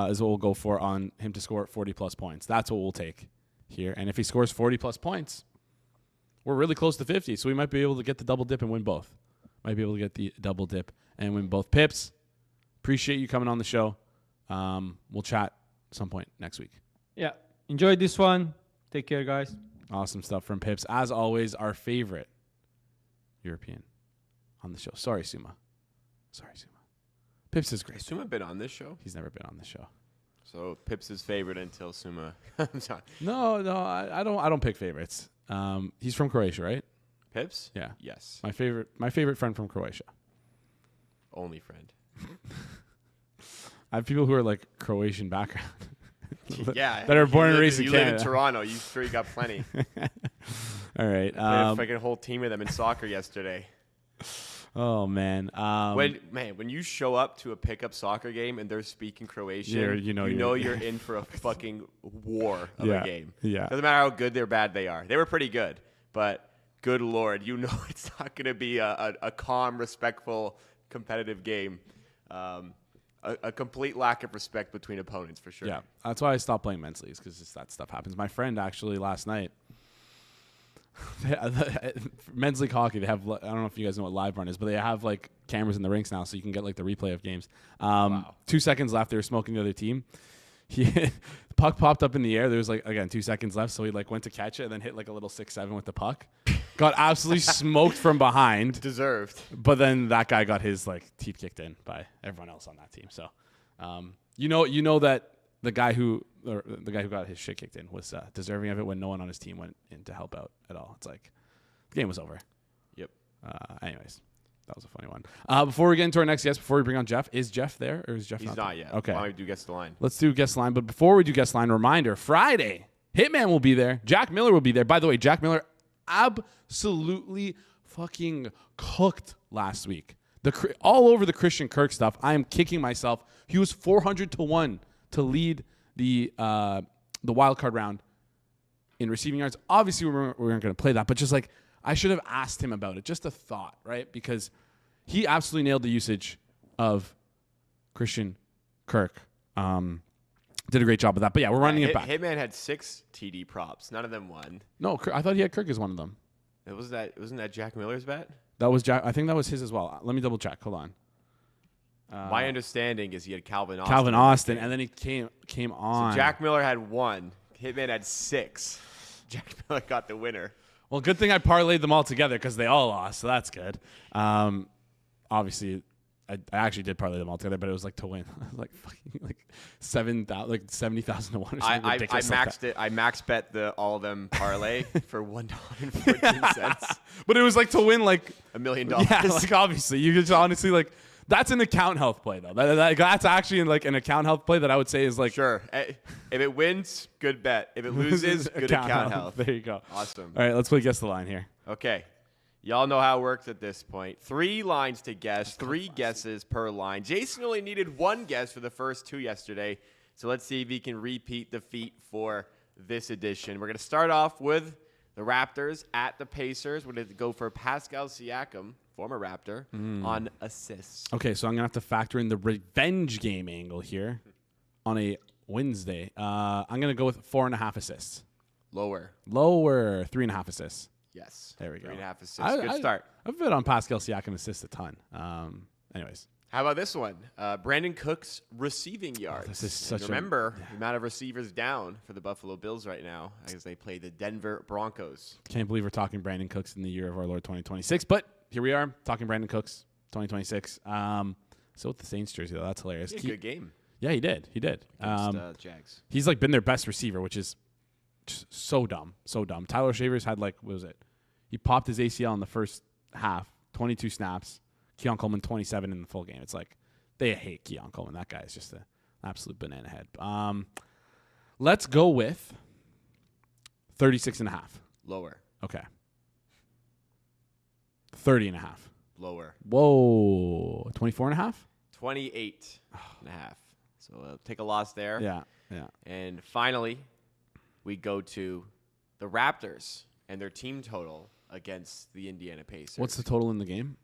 is what we'll go for on him to score 40-plus points. That's what we'll take here. And if he scores 40-plus points, we're really close to 50, so we might be able to get the double dip and win both. might be able to get the double dip and win both. Pips, appreciate you coming on the show. We'll chat at some point next week. Yeah. Enjoy this one. Take care, guys. Awesome stuff from Pips. As always, our favorite European on the show. Sorry, Suma. Pips is great. Has Suma been on this show? He's never been on the show. So Pips is favorite until Suma comes on. No, I don't pick favorites. He's from Croatia, right? Pips? Yeah. Yes. My favorite friend from Croatia. Only friend. I have people who are like Croatian background. Yeah. That are born and raised in Canada. You live in Toronto. You sure you got plenty. All right. I played a freaking whole team of them in soccer yesterday. Oh man. When you show up to a pickup soccer game and they're speaking Croatian, you know you're in for a fucking war of a game. Yeah. Doesn't matter how good or bad they are. They were pretty good, but good Lord, you know it's not going to be a calm, respectful, competitive game. A complete lack of respect between opponents for sure. Yeah, that's why I stopped playing men's leagues because that stuff happens. My friend actually last night. Men's league hockey, they have, I don't know if you guys know what live run is, but they have like cameras in the rinks now so you can get like the replay of games. Wow. 2 seconds left, they were smoking the other team. The puck popped up in the air. There was like, again, 2 seconds left, so he like went to catch it and then hit like a little 6-7 with the puck. Got absolutely smoked from behind. Deserved. But then that guy got his like teeth kicked in by everyone else on that team. So you know that the guy who got his shit kicked in was deserving of it when no one on his team went in to help out at all. It's like the game was over. Yep. Anyways, that was a funny one. Before we get into our next guest, before we bring on Geoff, is Geoff there or is Geoff He's not yet. Okay. Why don't we do guess the line? Let's do guest line. But before we do guest line, reminder, Friday, Hitman will be there. Jack Miller will be there. By the way, Jack Miller absolutely fucking cooked last week. All over the Christian Kirk stuff. I am kicking myself. He was 400-1 to lead the wild card round in receiving yards. Obviously, we weren't going to play that, but just like I should have asked him about it. Just a thought, right? Because he absolutely nailed the usage of Christian Kirk. Did a great job of that. But yeah, we're running it back. Hitman had 6 TD props. None of them won. No, I thought he had Kirk as one of them. Wasn't that Jack Miller's bet? That was Jack. I think that was his as well. Let me double check. Hold on. My understanding is he had Calvin Austin. And then he came on. So Jack Miller had 1. Hitman had 6. Jack Miller got the winner. Well, good thing I parlayed them all together because they all lost, so that's good. Obviously, I actually did parlay them all together, but it was like to win, like fucking like 70,000 to 1 or something ridiculous. I max bet all of them parlay for $1.14. But it was like to win like $1 million. Yeah, like obviously you could honestly like. That's an account health play, though. That's actually like an account health play that I would say is like... Sure. If it wins, good bet. If it loses, good account health. There you go. Awesome. All right, let's play Guess the Line here. Okay. Y'all know how it works at this point. 3 lines to guess, 3 guesses per line. Jason only needed 1 guess for the first 2 yesterday, so let's see if he can repeat the feat for this edition. We're going to start off with the Raptors at the Pacers. We're going to go for Pascal Siakam, former Raptor, on assists. Okay, so I'm going to have to factor in the revenge game angle here on a Wednesday. I'm going to go with 4.5 assists. Lower. 3.5 assists. Yes. There we go. 3.5 assists. Good start. I've bet on Pascal Siakam assists a ton. Anyways. How about this one? Brandon Cook's receiving yards. This is such Remember the amount of receivers down for the Buffalo Bills right now as they play the Denver Broncos. Can't believe we're talking Brandon Cooks in the year of our Lord 2026, but here we are talking Brandon Cooks 2026 So with the Saints jersey, though, that's hilarious. He had a good game. Yeah, he did. Against Jags. He's like been their best receiver, which is just so dumb. Tyler Shavers had like, what was it? He popped his ACL in the first half, 22 snaps. Keon Coleman 27 in the full game. It's like they hate Keon Coleman. That guy is just an absolute banana head. Let's go with 36.5. Lower. Okay. 30.5. Lower. Whoa. 24.5? 28.5. So take a loss there. Yeah. And finally, we go to the Raptors and their team total against the Indiana Pacers. What's the total in the game?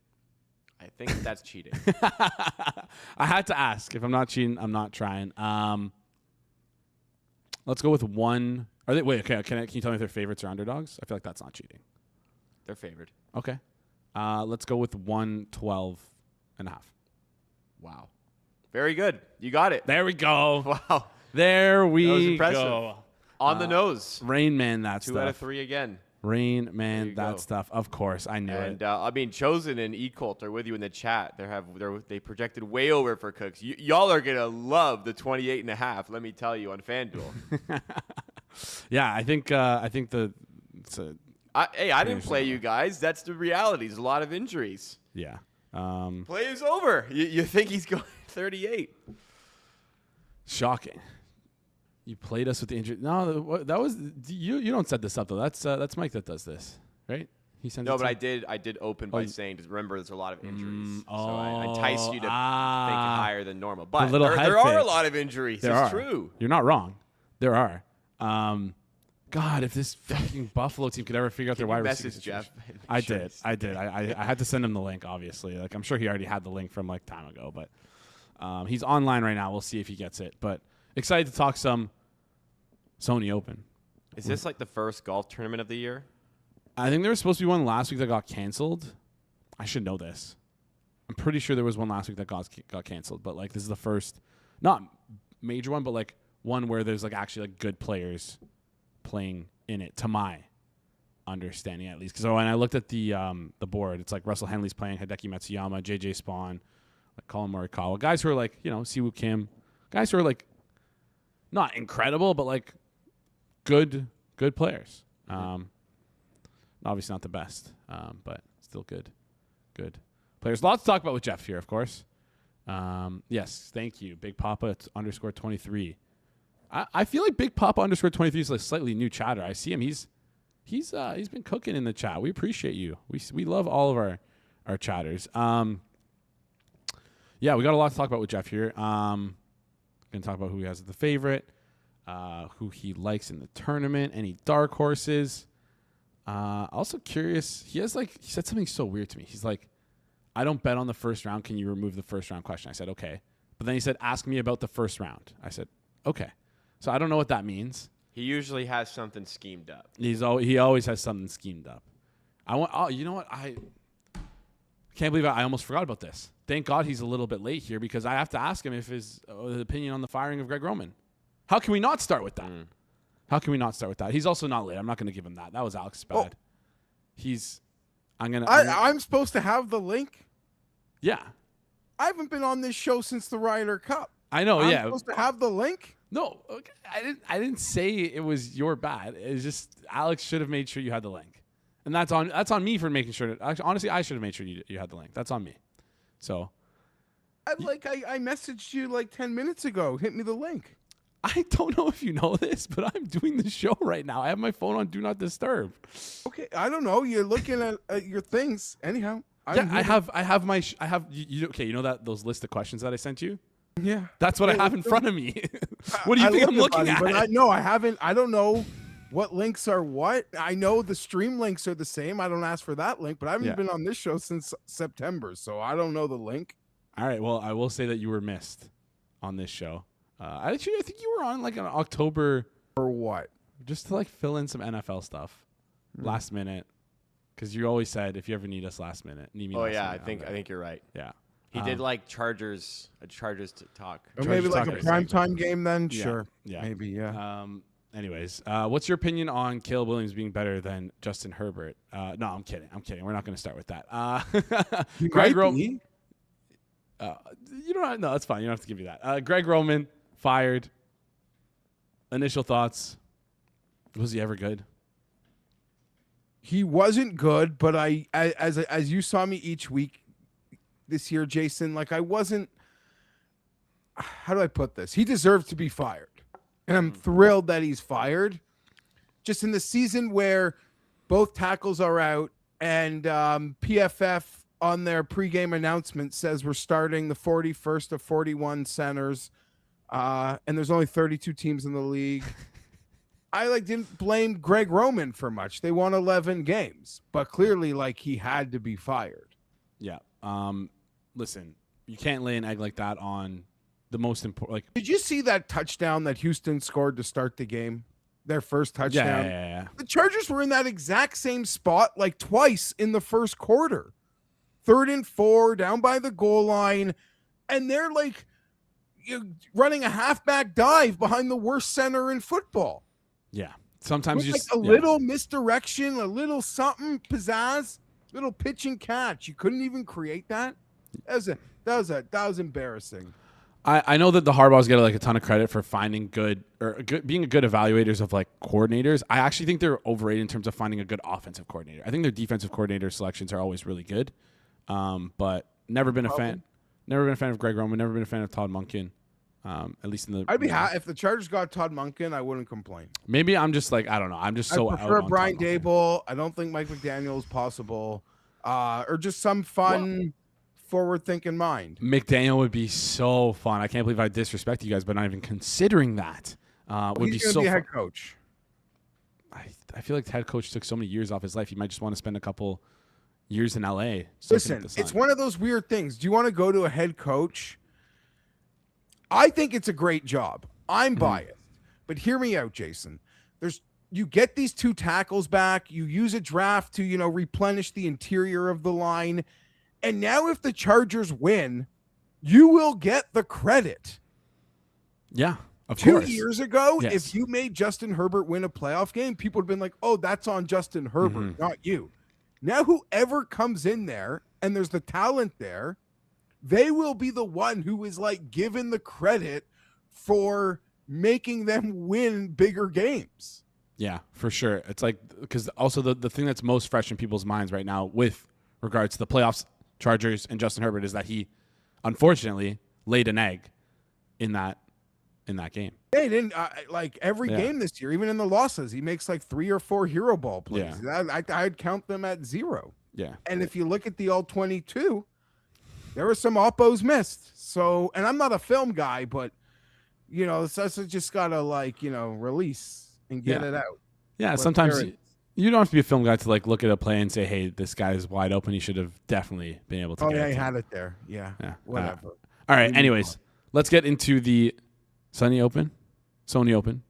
I think that's cheating. I had to ask. If I'm not cheating, I'm not trying. Let's go with 1. Okay. Can you tell me if they're favorites or underdogs? I feel like that's not cheating. They're favored. Okay. Let's go with 112.5. Wow. Very good. You got it. There we go. Wow. There That was we impressive. go. On the nose. Rain Man, that 2 stuff. out of 3 again. Rain Man, that go. stuff. Of course, I knew And it. I mean, Chosen and Ecolt are with you in the chat. They projected way over for Cooks. Y'all are gonna love the 28.5. Let me tell you on FanDuel. Yeah, I think I didn't play you guys. That's the reality. There's a lot of injuries. yeah. Play is over. You think he's going 38? Shocking. You played us with the injury. No, that was you. You don't set this up though. That's Mike that does this, right? He sends. No, it but to I did open by saying, just remember, there's a lot of injuries. So oh, I enticed you to think higher than normal. But little there are a head lot fakes. of injuries. There It's are. true. You're not wrong. There are. God, if this fucking Buffalo team could ever figure out their wide receiver Message Geoff. situation. I did. I had to send him the link, obviously. Like, I'm sure he already had the link from like time ago, but he's online right now. We'll see if he gets it. But excited to talk some Sony Open. Is this like the first golf tournament of the year? I think there was supposed to be one last week that got canceled. I should know this. I'm pretty sure there was one last week that got canceled, but like this is the first, not major one, but like one where there's like actually like good players playing in it, to my understanding at least. So when I looked at the board, it's like Russell Henley's playing, Hideki Matsuyama, JJ Spawn, like Colin Morikawa, guys who are like, you know, Siwoo Kim, guys who are like not incredible, but like good players. Obviously not the best, but still good players. Lots to talk about with Geoff here, of course. Yes, thank you, Big Papa. It's _23. I feel like Big Papa _23 is a slightly new chatter. I see him. He's been cooking in the chat. We appreciate you. We love all of our chatters. Yeah, we got a lot to talk about with Geoff here. Gonna talk about who he has as the favorite, who he likes in the tournament, any dark horses. Also curious. He said something so weird to me. He's like, I don't bet on the first round. Can you remove the first round question? I said, okay. But then he said, ask me about the first round. I said, okay. So I don't know what that means. He usually has something schemed up. He always has something schemed up. You know what? I can't believe I almost forgot about this. Thank God he's a little bit late here because I have to ask him if his opinion on the firing of Greg Roman. How can we not start with that? How can we not start with that? He's also not late. I'm not going to give him that. That was Alex's bad. I'm supposed to have the link. Yeah. I haven't been on this show since the Ryder Cup. I know. I'm yeah. supposed to have the link. No, okay. I didn't say it was your bad. It's just Alex should have made sure you had the link, and that's on me for making sure. Actually, honestly, I should have made sure you had the link. That's on me. So, I messaged you like 10 minutes ago. Hit me the link. I don't know if you know this, but I'm doing the show right now. I have my phone on Do Not Disturb. Okay, I don't know. You're looking at your things. Anyhow, I have my you know that those list of questions that I sent you? Yeah. That's what I have in front of me. What do you think I'm looking at? But I haven't. I don't know what links are what. I know the stream links are the same. I don't ask for that link, but I haven't been on this show since September, so I don't know the link. All right. Well, I will say that you were missed on this show. I think you were on like in October. For what? Just to like fill in some NFL stuff last minute. Because you always said if you ever need us last minute. I think you're right. Yeah. He did like Chargers to talk. Or maybe like a Talkers. primetime game then? Yeah. Sure. Yeah. Maybe, yeah. Anyways, what's your opinion on Caleb Williams being better than Justin Herbert? No, I'm kidding. We're not going to start with that. Greg Roman. You don't. No, that's fine. You don't have to give me that. Greg Roman fired. Initial thoughts. Was he ever good? He wasn't good, but as you saw me each week this year, Jason, like I wasn't. How do I put this? He deserved to be fired, and I'm thrilled that he's fired. Just in the season where both tackles are out, and PFF on their pregame announcement says we're starting the 41st of 41 centers, and there's only 32 teams in the league. I didn't blame Greg Roman for much. They won 11 games, but clearly he had to be fired. Yeah. Listen, you can't lay an egg like that on the most important. Did you see that touchdown that Houston scored to start the game? Their first touchdown. Yeah. The Chargers were in that exact same spot twice in the first quarter. 3rd and 4 down by the goal line, and they're like running a halfback dive behind the worst center in football. Yeah. Sometimes With just like a little misdirection, a little something pizzazz, little pitch and catch. You couldn't even create that. That was embarrassing. I know that the Harbaughs get like a ton of credit for finding being a good evaluators of like coordinators. I actually think they're overrated in terms of finding a good offensive coordinator. I think their defensive coordinator selections are always really good, but never been a fan. Never been a fan of Greg Roman. Never been a fan of Todd Monken. At least in the. I'd be happy if the Chargers got Todd Monken. I wouldn't complain. Maybe I'm just like I don't know. I'm just so. I prefer out on Brian Todd Monken. Dable. I don't think Mike McDaniel is possible, or just some fun, forward-thinking mind. McDaniel would be so fun. I can't believe I disrespect you guys, but not even considering that would be so. Be a fun. head coach. I feel like the head coach took so many years off his life. He might just want to spend a couple years in LA. Listen, it's one of those weird things. Do you want to go to a head coach? I think it's a great job. I'm biased, but hear me out, Jason. You get these 2 tackles back. You use a draft to, replenish the interior of the line. And now if the Chargers win, you will get the credit. Yeah, of 2 course. years ago, Yes. if you made Justin Herbert win a playoff game, people would have been like, oh, that's on Justin Herbert, not you. Now whoever comes in there, and there's the talent there, they will be the one who is like given the credit for making them win bigger games. Yeah, for sure. It's like because also the thing that's most fresh in people's minds right now with regards to the playoffs, Chargers and Justin Herbert is that he unfortunately laid an egg in that game. They didn't like every game this year, even in the losses, he makes like 3 or 4 hero ball plays. Yeah. I'd count them at 0. Yeah. And if you look at the all 22, there were some oppos missed. So, and I'm not a film guy, but it's just gotta release and get it out. Yeah. Sometimes you don't have to be a film guy to like look at a play and say, "Hey, this guy's wide open. He should have definitely been able to." Oh get yeah, it he to had it there. Yeah. Whatever. All right. Anyways, let's get into the Sony Open. Sorny Open.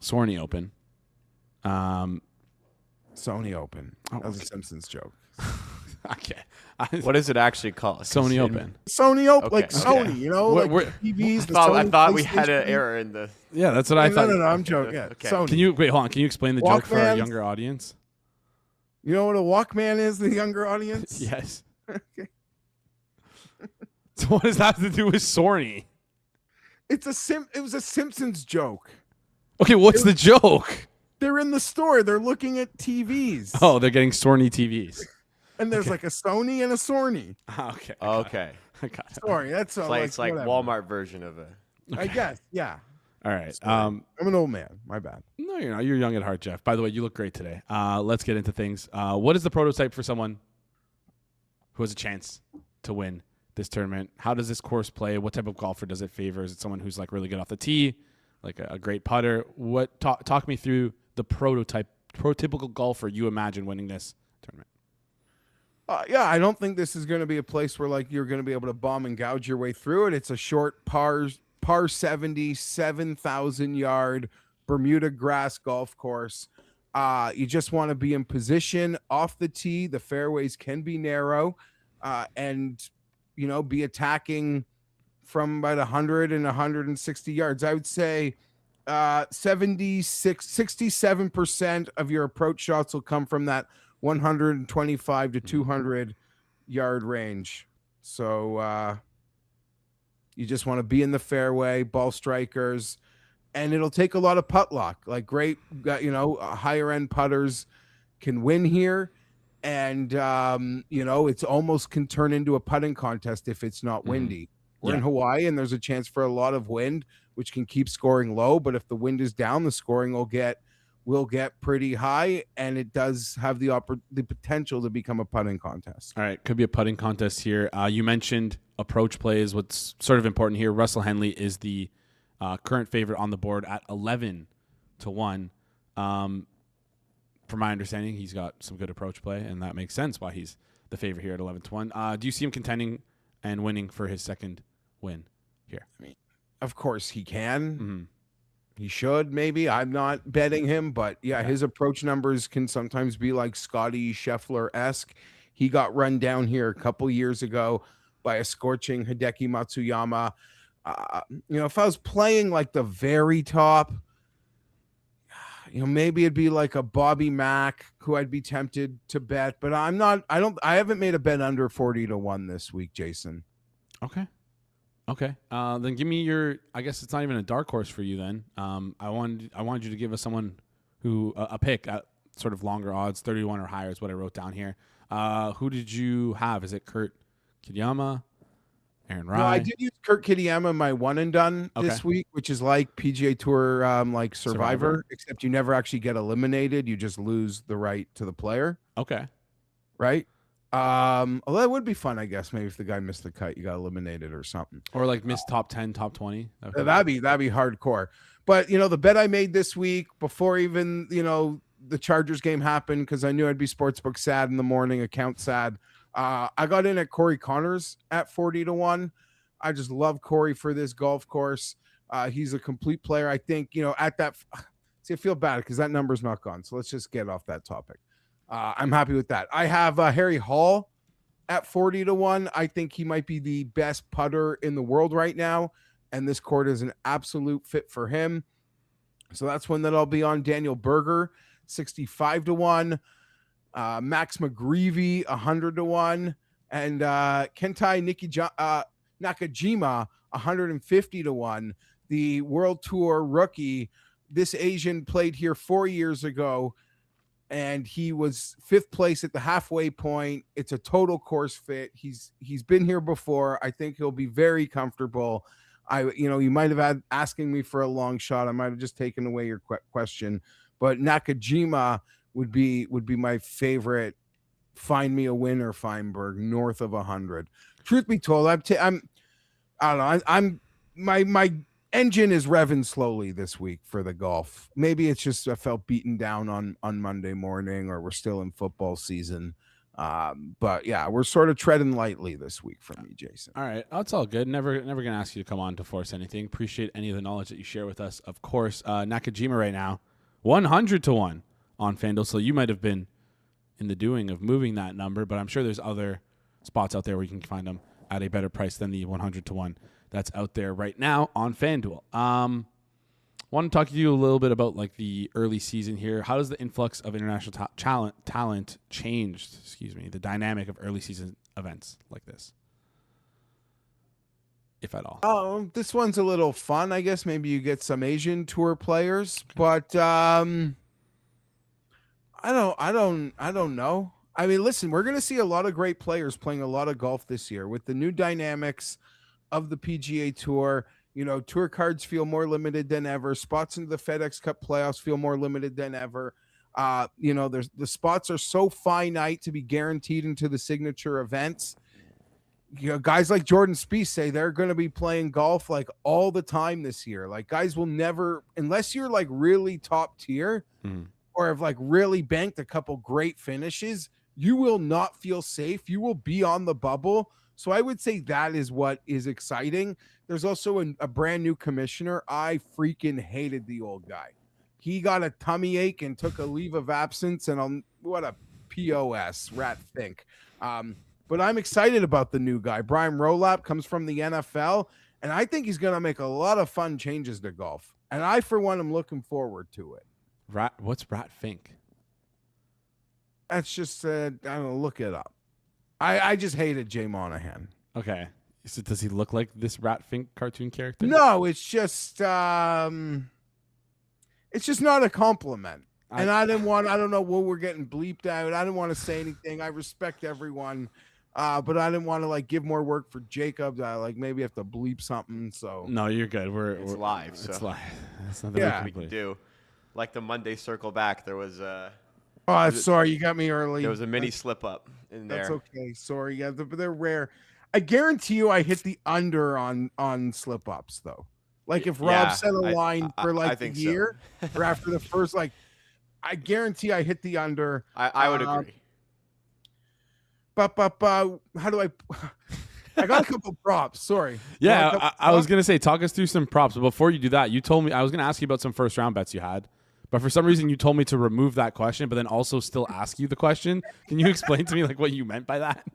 Sony Open. Oh, That was a Simpsons joke. Okay. What is it actually called? Sony Open. Sony Open, Okay, like okay. Sony, like TVs. I thought we had an error in the. Yeah, that's what I thought. No, I'm joking. Yeah, Okay. Sony. Can you hold on? Can you explain the joke for our Walkmans. younger audience? You know what a Walkman is, the younger audience? Yes. Okay. So what does that have to do with Sony? It was a Simpsons joke. Okay, what's the joke? They're in the store. They're looking at TVs. Oh, they're getting Sony TVs. And there's like a Sony and a Sorny. Okay. Okay. I got it. Sorry, that's It's like whatever. Walmart version of it. I guess, yeah. All right. I'm an old man. My bad. No, you're not. You're young at heart, Geoff. By the way, you look great today. Let's get into things. What is the prototype for someone who has a chance to win this tournament? How does this course play? What type of golfer does it favor? Is it someone who's like really good off the tee, like a great putter? Talk me through the prototypical golfer you imagine winning this tournament. Yeah, I don't think this is going to be a place where like you're going to be able to bomb and gouge your way through it. It's a short par 70, 7,000 yard Bermuda grass golf course. You just want to be in position off the tee. The fairways can be narrow, and be attacking from about 100 and 160 yards. I would say 67% of your approach shots will come from that 125 to 200 yard range. So you just want to be in the fairway, ball strikers, and it'll take a lot of putt luck. Like great, higher end putters can win here. And, it's almost can turn into a putting contest if it's not windy. We're in Hawaii and there's a chance for a lot of wind, which can keep scoring low. But if the wind is down, the scoring will get pretty high, and it does have the potential to become a putting contest. All right, could be a putting contest here. You mentioned approach play is what's sort of important here. Russell Henley is the current favorite on the board at 11-1. From my understanding, he's got some good approach play, and that makes sense why he's the favorite here at 11-1. Do you see him contending and winning for his second win here? I mean, of course he can. Mm-hmm. He should, maybe. I'm not betting him, but yeah, his approach numbers can sometimes be like Scotty Scheffler-esque. He got run down here a couple years ago by a scorching Hideki Matsuyama. If I was playing like the very top, maybe it'd be like a Bobby Mack who I'd be tempted to bet, but I haven't made a bet under 40-1 this week, Jason. Okay. Then give me I guess it's not even a dark horse for you then. I wanted you to give us someone who, a pick at sort of longer odds, 31 or higher is what I wrote down here. Who did you have? Is it Kurt Kitayama? Aaron Rai? No, I did use Kurt Kitayama in my one and done this week, which is like PGA Tour like Survivor, except you never actually get eliminated. You just lose the right to the player. Okay. Right? Although that would be fun, I guess. Maybe if the guy missed the cut, you got eliminated or something. Or like missed top 10, top 20. That'd be hardcore. But, the bet I made this week before even, the Chargers game happened, because I knew I'd be sportsbook sad in the morning, account sad. I got in at Corey Connors at 40-1. I just love Corey for this golf course. He's a complete player. I think, at that, see, I feel bad because that number's not gone. So let's just get off that topic. I'm happy with that. I have Harry Hall at 40-1. I think he might be the best putter in the world right now, and this court is an absolute fit for him. So that's one that I'll be on. Daniel Berger, 65-1. Max McGreevy, 100-1. And Kentai Nakajima, 150-1. The World Tour rookie. This Asian played here 4 years ago, and he was 5th place at the halfway point. It's a total course fit. He's been here before. I think he'll be very comfortable. You might have had asking me for a long shot. I might have just taken away your question, but Nakajima would be my favorite. Find me a winner, Fienberg, north of 100. Truth be told, I don't know. My engine is revving slowly this week for the golf. Maybe it's just I felt beaten down on Monday morning, or we're still in football season. But yeah, we're sort of treading lightly this week for me, Jason. All right. That's all good. Never going to ask you to come on to force anything. Appreciate any of the knowledge that you share with us. Of course, Nakajima right now, 100-1 on FanDuel. So you might have been in the doing of moving that number, but I'm sure there's other spots out there where you can find them at a better price than the 100-1 that's out there right now on FanDuel. Want to talk to you a little bit about like the early season here. How does the influx of international talent change, the dynamic of early season events like this, if at all? Oh, this one's a little fun. I guess maybe you get some Asian tour players, but I don't know. I mean, listen, we're going to see a lot of great players playing a lot of golf this year with the new dynamics of the PGA Tour. Tour cards feel more limited than ever. Spots into the FedEx Cup playoffs feel more limited than ever. The spots are so finite to be guaranteed into the signature events. Guys like Jordan Spieth say they're going to be playing golf like all the time this year. Like guys will never, unless you're like really top tier or have like really banked a couple great finishes, you will not feel safe. You will be on the bubble. So I would say that is what is exciting. There's also a brand new commissioner. I freaking hated the old guy. He got a tummy ache and took a leave of absence, and what a POS, rat think. But I'm excited about the new guy. Brian Rolap comes from the NFL, and I think he's going to make a lot of fun changes to golf. And I, for one, am looking forward to it. What's Rat Fink? That's just, I don't know, look it up. I just hated Jay Monahan. Okay. So does he look like this Rat Fink cartoon character? No, it's just not a compliment. And I don't know what we're getting bleeped out. I didn't want to say anything. I respect everyone. But I didn't want to like give more work for Jacob. Maybe have to bleep something. So no, you're good. It's live. So. It's live. That's nothing we can do. Like the Monday circle back, there was sorry, you got me early. There was a mini slip up in there. That's okay. Sorry, yeah, but they're rare. I guarantee you, I hit the under on slip ups though. Like if Rob set a line for like a year or after the first, I guarantee I hit the under. I would agree. But how do I got a couple props. Sorry. Yeah, I was gonna say talk us through some props. But before you do that, you told me I was gonna ask you about some first round bets you had. but for some reason you told me to remove that question, but then also still ask you the question. Can you explain to me like what you meant by that?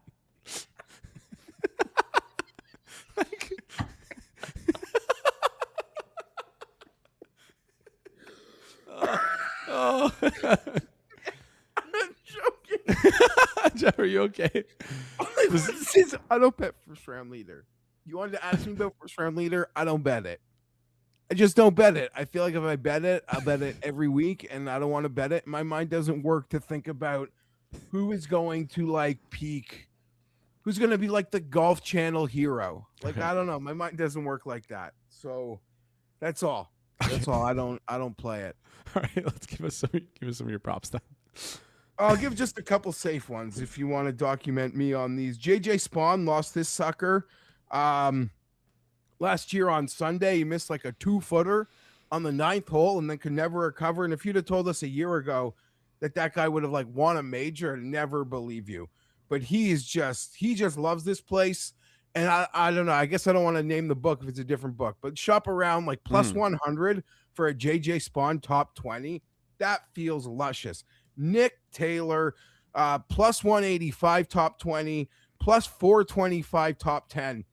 Oh. I'm joking. Geoff, are you okay? I don't bet first round leader. You wanted to ask me about first round leader? I don't bet it. I just don't bet it. I feel like if I bet it, I'll bet it every week, and I don't want to bet it. My mind doesn't work to think about who is going to like peak, who's going to be like the Golf Channel hero. Like I don't know. My mind doesn't work like that. So that's all. That's all. I don't play it. All right, let's give us some of your props then. I'll give just a couple safe ones if you want to document me on these. JJ Spawn lost this sucker. Last year on Sunday, he missed like a 2-footer on the 9th hole and then could never recover. And if you'd have told us a year ago that guy would have like won a major, I'd never believe you. But he just loves this place. And I don't know. I guess I don't want to name the book if it's a different book, but shop around like plus 100 for a JJ Spawn top 20. That feels luscious. Nick Taylor, plus 185 top 20, plus 425 top 10.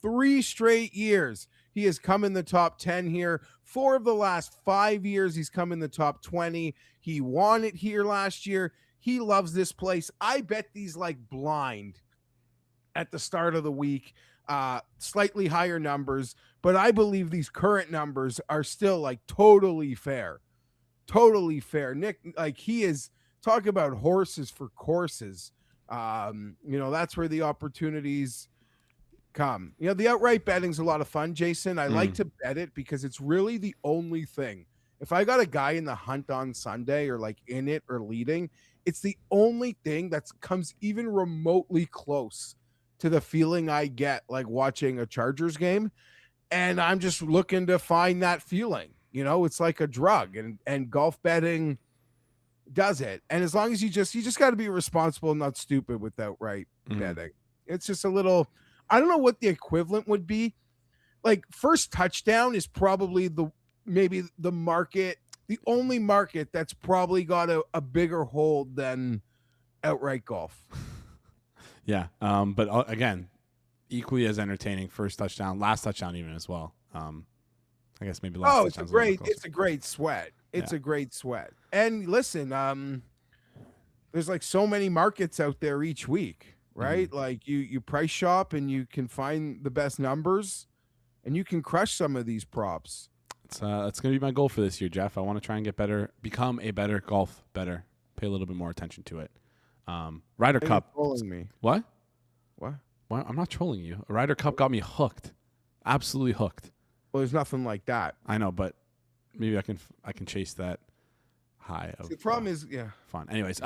3 straight years he has come in the top 10 here. 4 of the last 5 years he's come in the top 20. He won it here last year. He loves this place. I bet these like blind at the start of the week, slightly higher numbers, but I believe these current numbers are still like totally fair. Totally fair. Nick, like he is talk about horses for courses. That's where the opportunities come. The outright betting's a lot of fun, Jason. I like to bet it because it's really the only thing. If I got a guy in the hunt on Sunday or like in it or leading, it's the only thing that comes even remotely close to the feeling I get like watching a Chargers game. And I'm just looking to find that feeling. It's like a drug, and golf betting does it. And as long as you just got to be responsible and not stupid with outright betting. It's just a little, I don't know what the equivalent would be. Like first touchdown is probably the only market that's probably got a bigger hold than outright golf. Yeah. But again, equally as entertaining first touchdown, last touchdown even as well. I guess maybe last touchdown. It's a great sweat. It's a great sweat. And listen, there's like so many markets out there each week. Right? Like you price shop and you can find the best numbers and you can crush some of these props. That's going to be my goal for this year, Geoff. I want to try and get better, become a better golf bettor, pay a little bit more attention to it. Ryder Cup. Trolling me. What? What? I'm not trolling you. A Ryder Cup got me hooked. Absolutely hooked. Well, there's nothing like that. I know, but maybe I can chase that high. The problem is, fun. Anyways,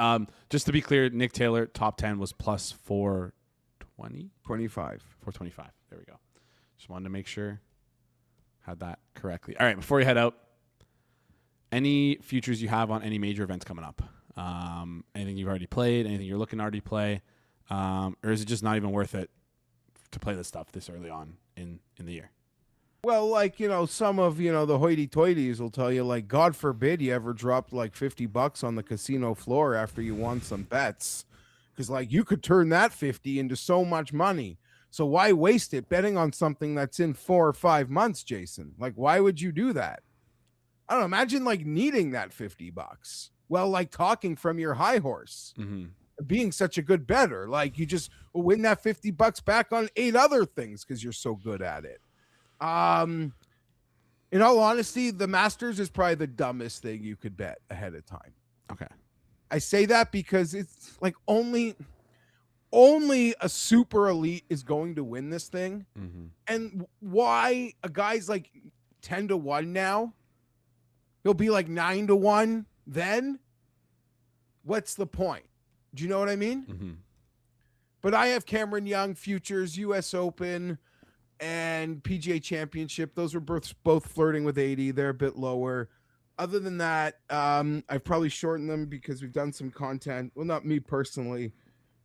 just to be clear, Nick Taylor top 10 was plus 420, 425. There we go. Just wanted to make sure had that correctly. All right, before we head out, any futures you have on any major events coming up? Anything you've already played? Anything you're looking to already play? Or is it just not even worth it to play this stuff this early on in the year? Well, like, some of, the hoity-toities will tell you, like, God forbid you ever dropped, like, $50 on the casino floor after you won some bets. Because, like, you could turn that 50 into so much money. So why waste it betting on something that's in 4 or 5 months, Jason? Like, why would you do that? I don't know. Imagine, like, needing that $50. Well, like, talking from your high horse. Being such a good bettor. Like, you just win that $50 back on 8 other things because you're so good at it. In all honesty, the Masters is probably the dumbest thing you could bet ahead of time. Okay. I say that because it's like only a super elite is going to win this thing. And why a guy's like 10-1 now, he'll be like 9-1 then? What's the point? Do you know what I mean? But I have Cameron Young futures, US Open, and PGA Championship. Those were both flirting with 80. They're a bit lower. Other than that, I've probably shortened them because we've done some content. Well, not me personally,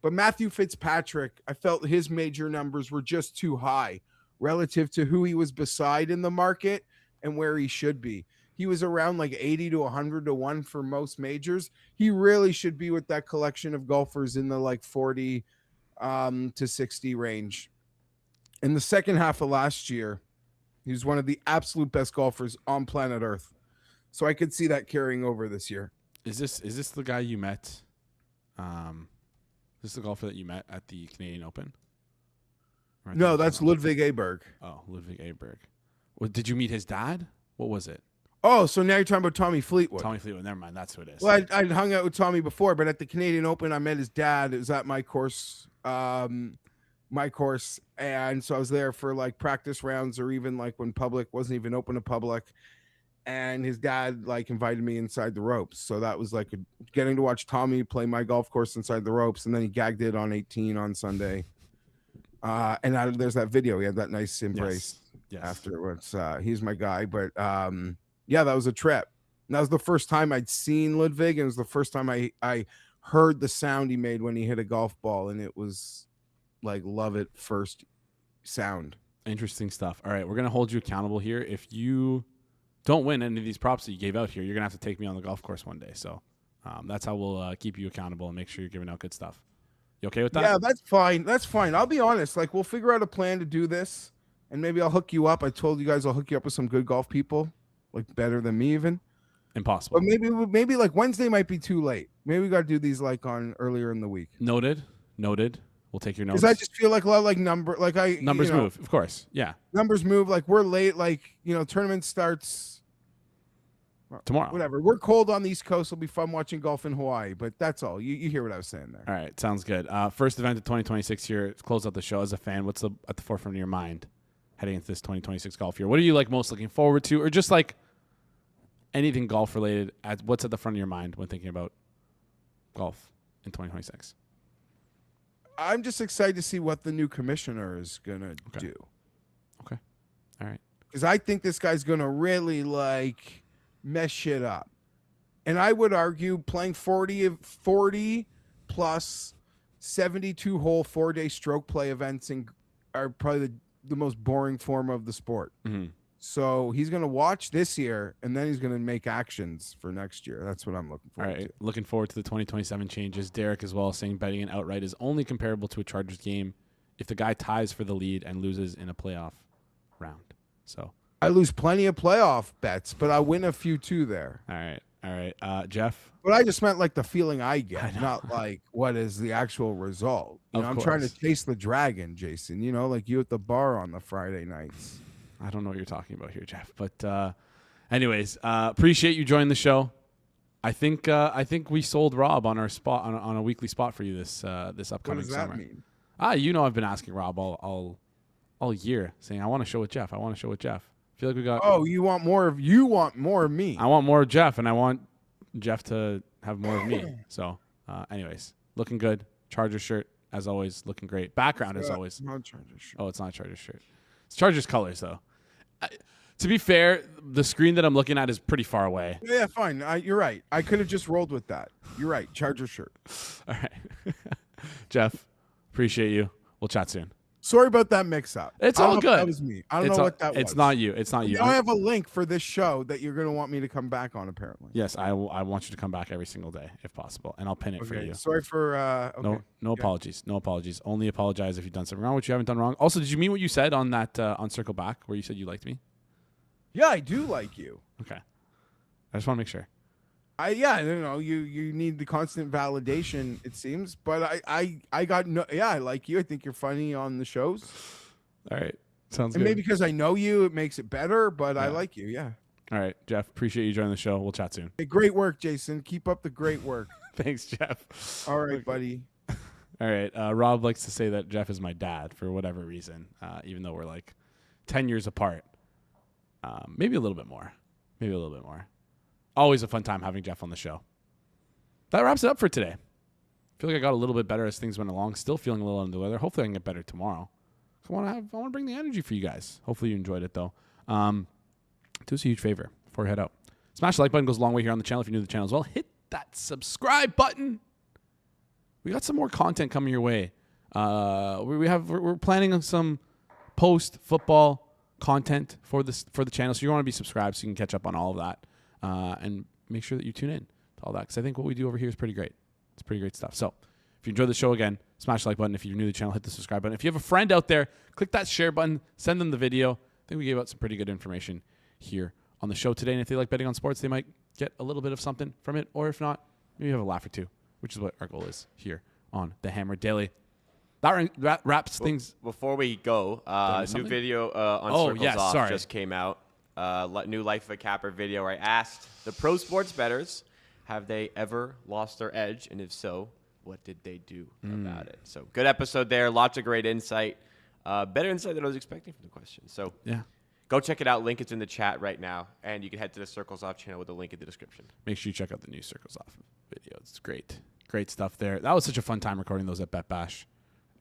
but Matthew Fitzpatrick, I felt his major numbers were just too high relative to who he was beside in the market and where he should be. he was around like 80 to 100 to 1 for most majors. He really should be with that collection of golfers in the like 40 to 60 range. In the second half of last year, he was one of the absolute best golfers on planet Earth. So I could see that carrying over this year. Is this the guy you met? Is this the golfer that you met at the Canadian Open? No, that's Ludwig Aberg. Oh, Ludwig Aberg. Well, did you meet his dad? What was it? Oh, so now you're talking about Tommy Fleetwood. Tommy Fleetwood. Never mind. That's who it is. Well, I'd hung out with Tommy before, but at the Canadian Open, I met his dad. It was at my course. And so I was there for like practice rounds or even like when public wasn't even open to public. And his dad like invited me inside the ropes. So that was like getting to watch Tommy play my golf course inside the ropes. And then he gagged it on 18 on Sunday. And there's that video. He had that nice embrace afterwards. He's my guy. But yeah, that was a trip. And that was the first time I'd seen Ludwig. And it was the first time I heard the sound he made when he hit a golf ball. And it was like love it first sound. Interesting stuff. All right, we're going to hold you accountable here. If you don't win any of these props that you gave out here, you're going to have to take me on the golf course one day. So that's how we'll keep you accountable and make sure you're giving out good stuff. You okay with that? Yeah, that's fine. That's fine. I'll be honest. Like, we'll figure out a plan to do this, and maybe I'll hook you up. I told you guys I'll hook you up with some good golf people, like better than me even. Impossible. But maybe like Wednesday might be too late. Maybe we got to do these like on earlier in the week. Noted. We'll take your notes. Because I just feel like a lot of like numbers move, of course. Yeah. Numbers move. Like we're late. Like, tournament starts tomorrow. Whatever. We're cold on the East Coast. It'll be fun watching golf in Hawaii. But that's all. You hear what I was saying there. All right. Sounds good. First event of 2026 here. Close out the show. As a fan, what's at the forefront of your mind heading into this 2026 golf year? What are you like most looking forward to, or just like anything golf related? What's at the front of your mind when thinking about golf in 2026? I'm just excited to see what the new commissioner is gonna do. Okay. All right. Because I think this guy's gonna really like mess shit up. And I would argue playing 40 plus 72 hole 4-day stroke play events are probably the most boring form of the sport. Mm-hmm. So he's going to watch this year, and then he's going to make actions for next year. That's what I'm looking forward to. All right, looking forward to the 2027 changes. Derek as well saying betting an outright is only comparable to a Chargers game if the guy ties for the lead and loses in a playoff round. So I lose plenty of playoff bets, but I win a few too there. All right. Jeff? But I just meant like the feeling I get, not like what is the actual result. I'm trying to chase the dragon, Jason, like you at the bar on the Friday nights. I don't know what you're talking about here, Jeff. But anyways, appreciate you joining the show. I think we sold Rob on our spot on a weekly spot for you this upcoming summer. What does that mean? I've been asking Rob all year, saying I want to show with Jeff. I feel like we got. Oh, you want more of me. I want more of Jeff, and I want Jeff to have more of me. So, anyways, looking good. Chargers shirt as always, looking great. Background as always. Not Chargers shirt. Oh, it's not a Chargers shirt. It's Chargers colors though. To be fair, the screen that I'm looking at is pretty far away. Yeah, fine. You're right. I could have just rolled with that. You're right. Charger shirt. All right. Jeff, appreciate you. We'll chat soon. Sorry about that mix-up. It's all good. That was me. I don't know what that was. It's not you. It's not you. I have a link for this show that you're going to want me to come back on, apparently. Yes, I want you to come back every single day if possible, and I'll pin it for you. Sorry for... okay. No apologies. No apologies. Only apologize if you've done something wrong, which you haven't done wrong. Also, did you mean what you said on that on Circle Back where you said you liked me? Yeah, I do like you. Okay. I just want to make sure. You need the constant validation, it seems, but I got no. Yeah, I like you. I think you're funny on the shows. All right, sounds good. And maybe because I know you, it makes it better. But I like you. Yeah. All right, Jeff. Appreciate you joining the show. We'll chat soon. Hey, great work, Jason. Keep up the great work. Thanks, Jeff. All right, buddy. All right. Rob likes to say that Jeff is my dad for whatever reason, even though we're like 10 years apart. Maybe a little bit more. Always a fun time having Jeff on the show. That wraps it up for today. I feel like I got a little bit better as things went along. Still feeling a little under the weather. Hopefully I can get better tomorrow. I want to bring the energy for you guys. Hopefully you enjoyed it though. Do us a huge favor before we head out. Smash the like button, goes a long way here on the channel. If you're new to the channel as well, hit that subscribe button. We got some more content coming your way. We're planning on some post football content for the channel. So you want to be subscribed so you can catch up on all of that, and make sure that you tune in to all that, because I think what we do over here is pretty great. It's pretty great stuff. So if you enjoyed the show, again, smash the like button. If you're new to the channel, hit the subscribe button. If you have a friend out there, click that share button, send them the video. I think we gave out some pretty good information here on the show today. And if they like betting on sports, they might get a little bit of something from it. Or if not, maybe have a laugh or two, which is what our goal is here on the Hammer Daily. That wraps things. Before we go, new video on Circles Off just came out. New Life of a Capper video where I asked the pro sports bettors, have they ever lost their edge? And if so, what did they do about it? So good episode there. Lots of great insight. Better insight than I was expecting from the question. So yeah, go check it out. Link is in the chat right now. And you can head to the Circles Off channel with the link in the description. Make sure you check out the new Circles Off video. It's great. Great stuff there. That was such a fun time recording those at Bet Bash.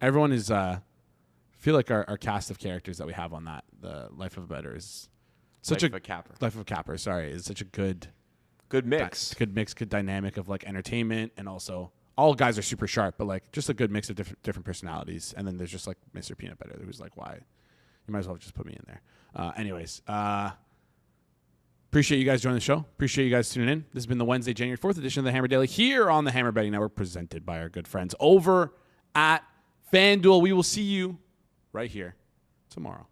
Everyone is, feel like our cast of characters that we have on that, the Life of a Bettor is such Life of a Capper. Life of a Capper, sorry, is such a good mix. Good dynamic of like entertainment, and also all guys are super sharp, but like just a good mix of different personalities. And then there's just like Mr. Peanutbettor, who's like, why? You might as well just put me in there. Anyways, appreciate you guys joining the show. Appreciate you guys tuning in. This has been the Wednesday, January 4th edition of the Hammer Daily here on the Hammer Betting Network, presented by our good friends over at FanDuel. We will see you right here tomorrow.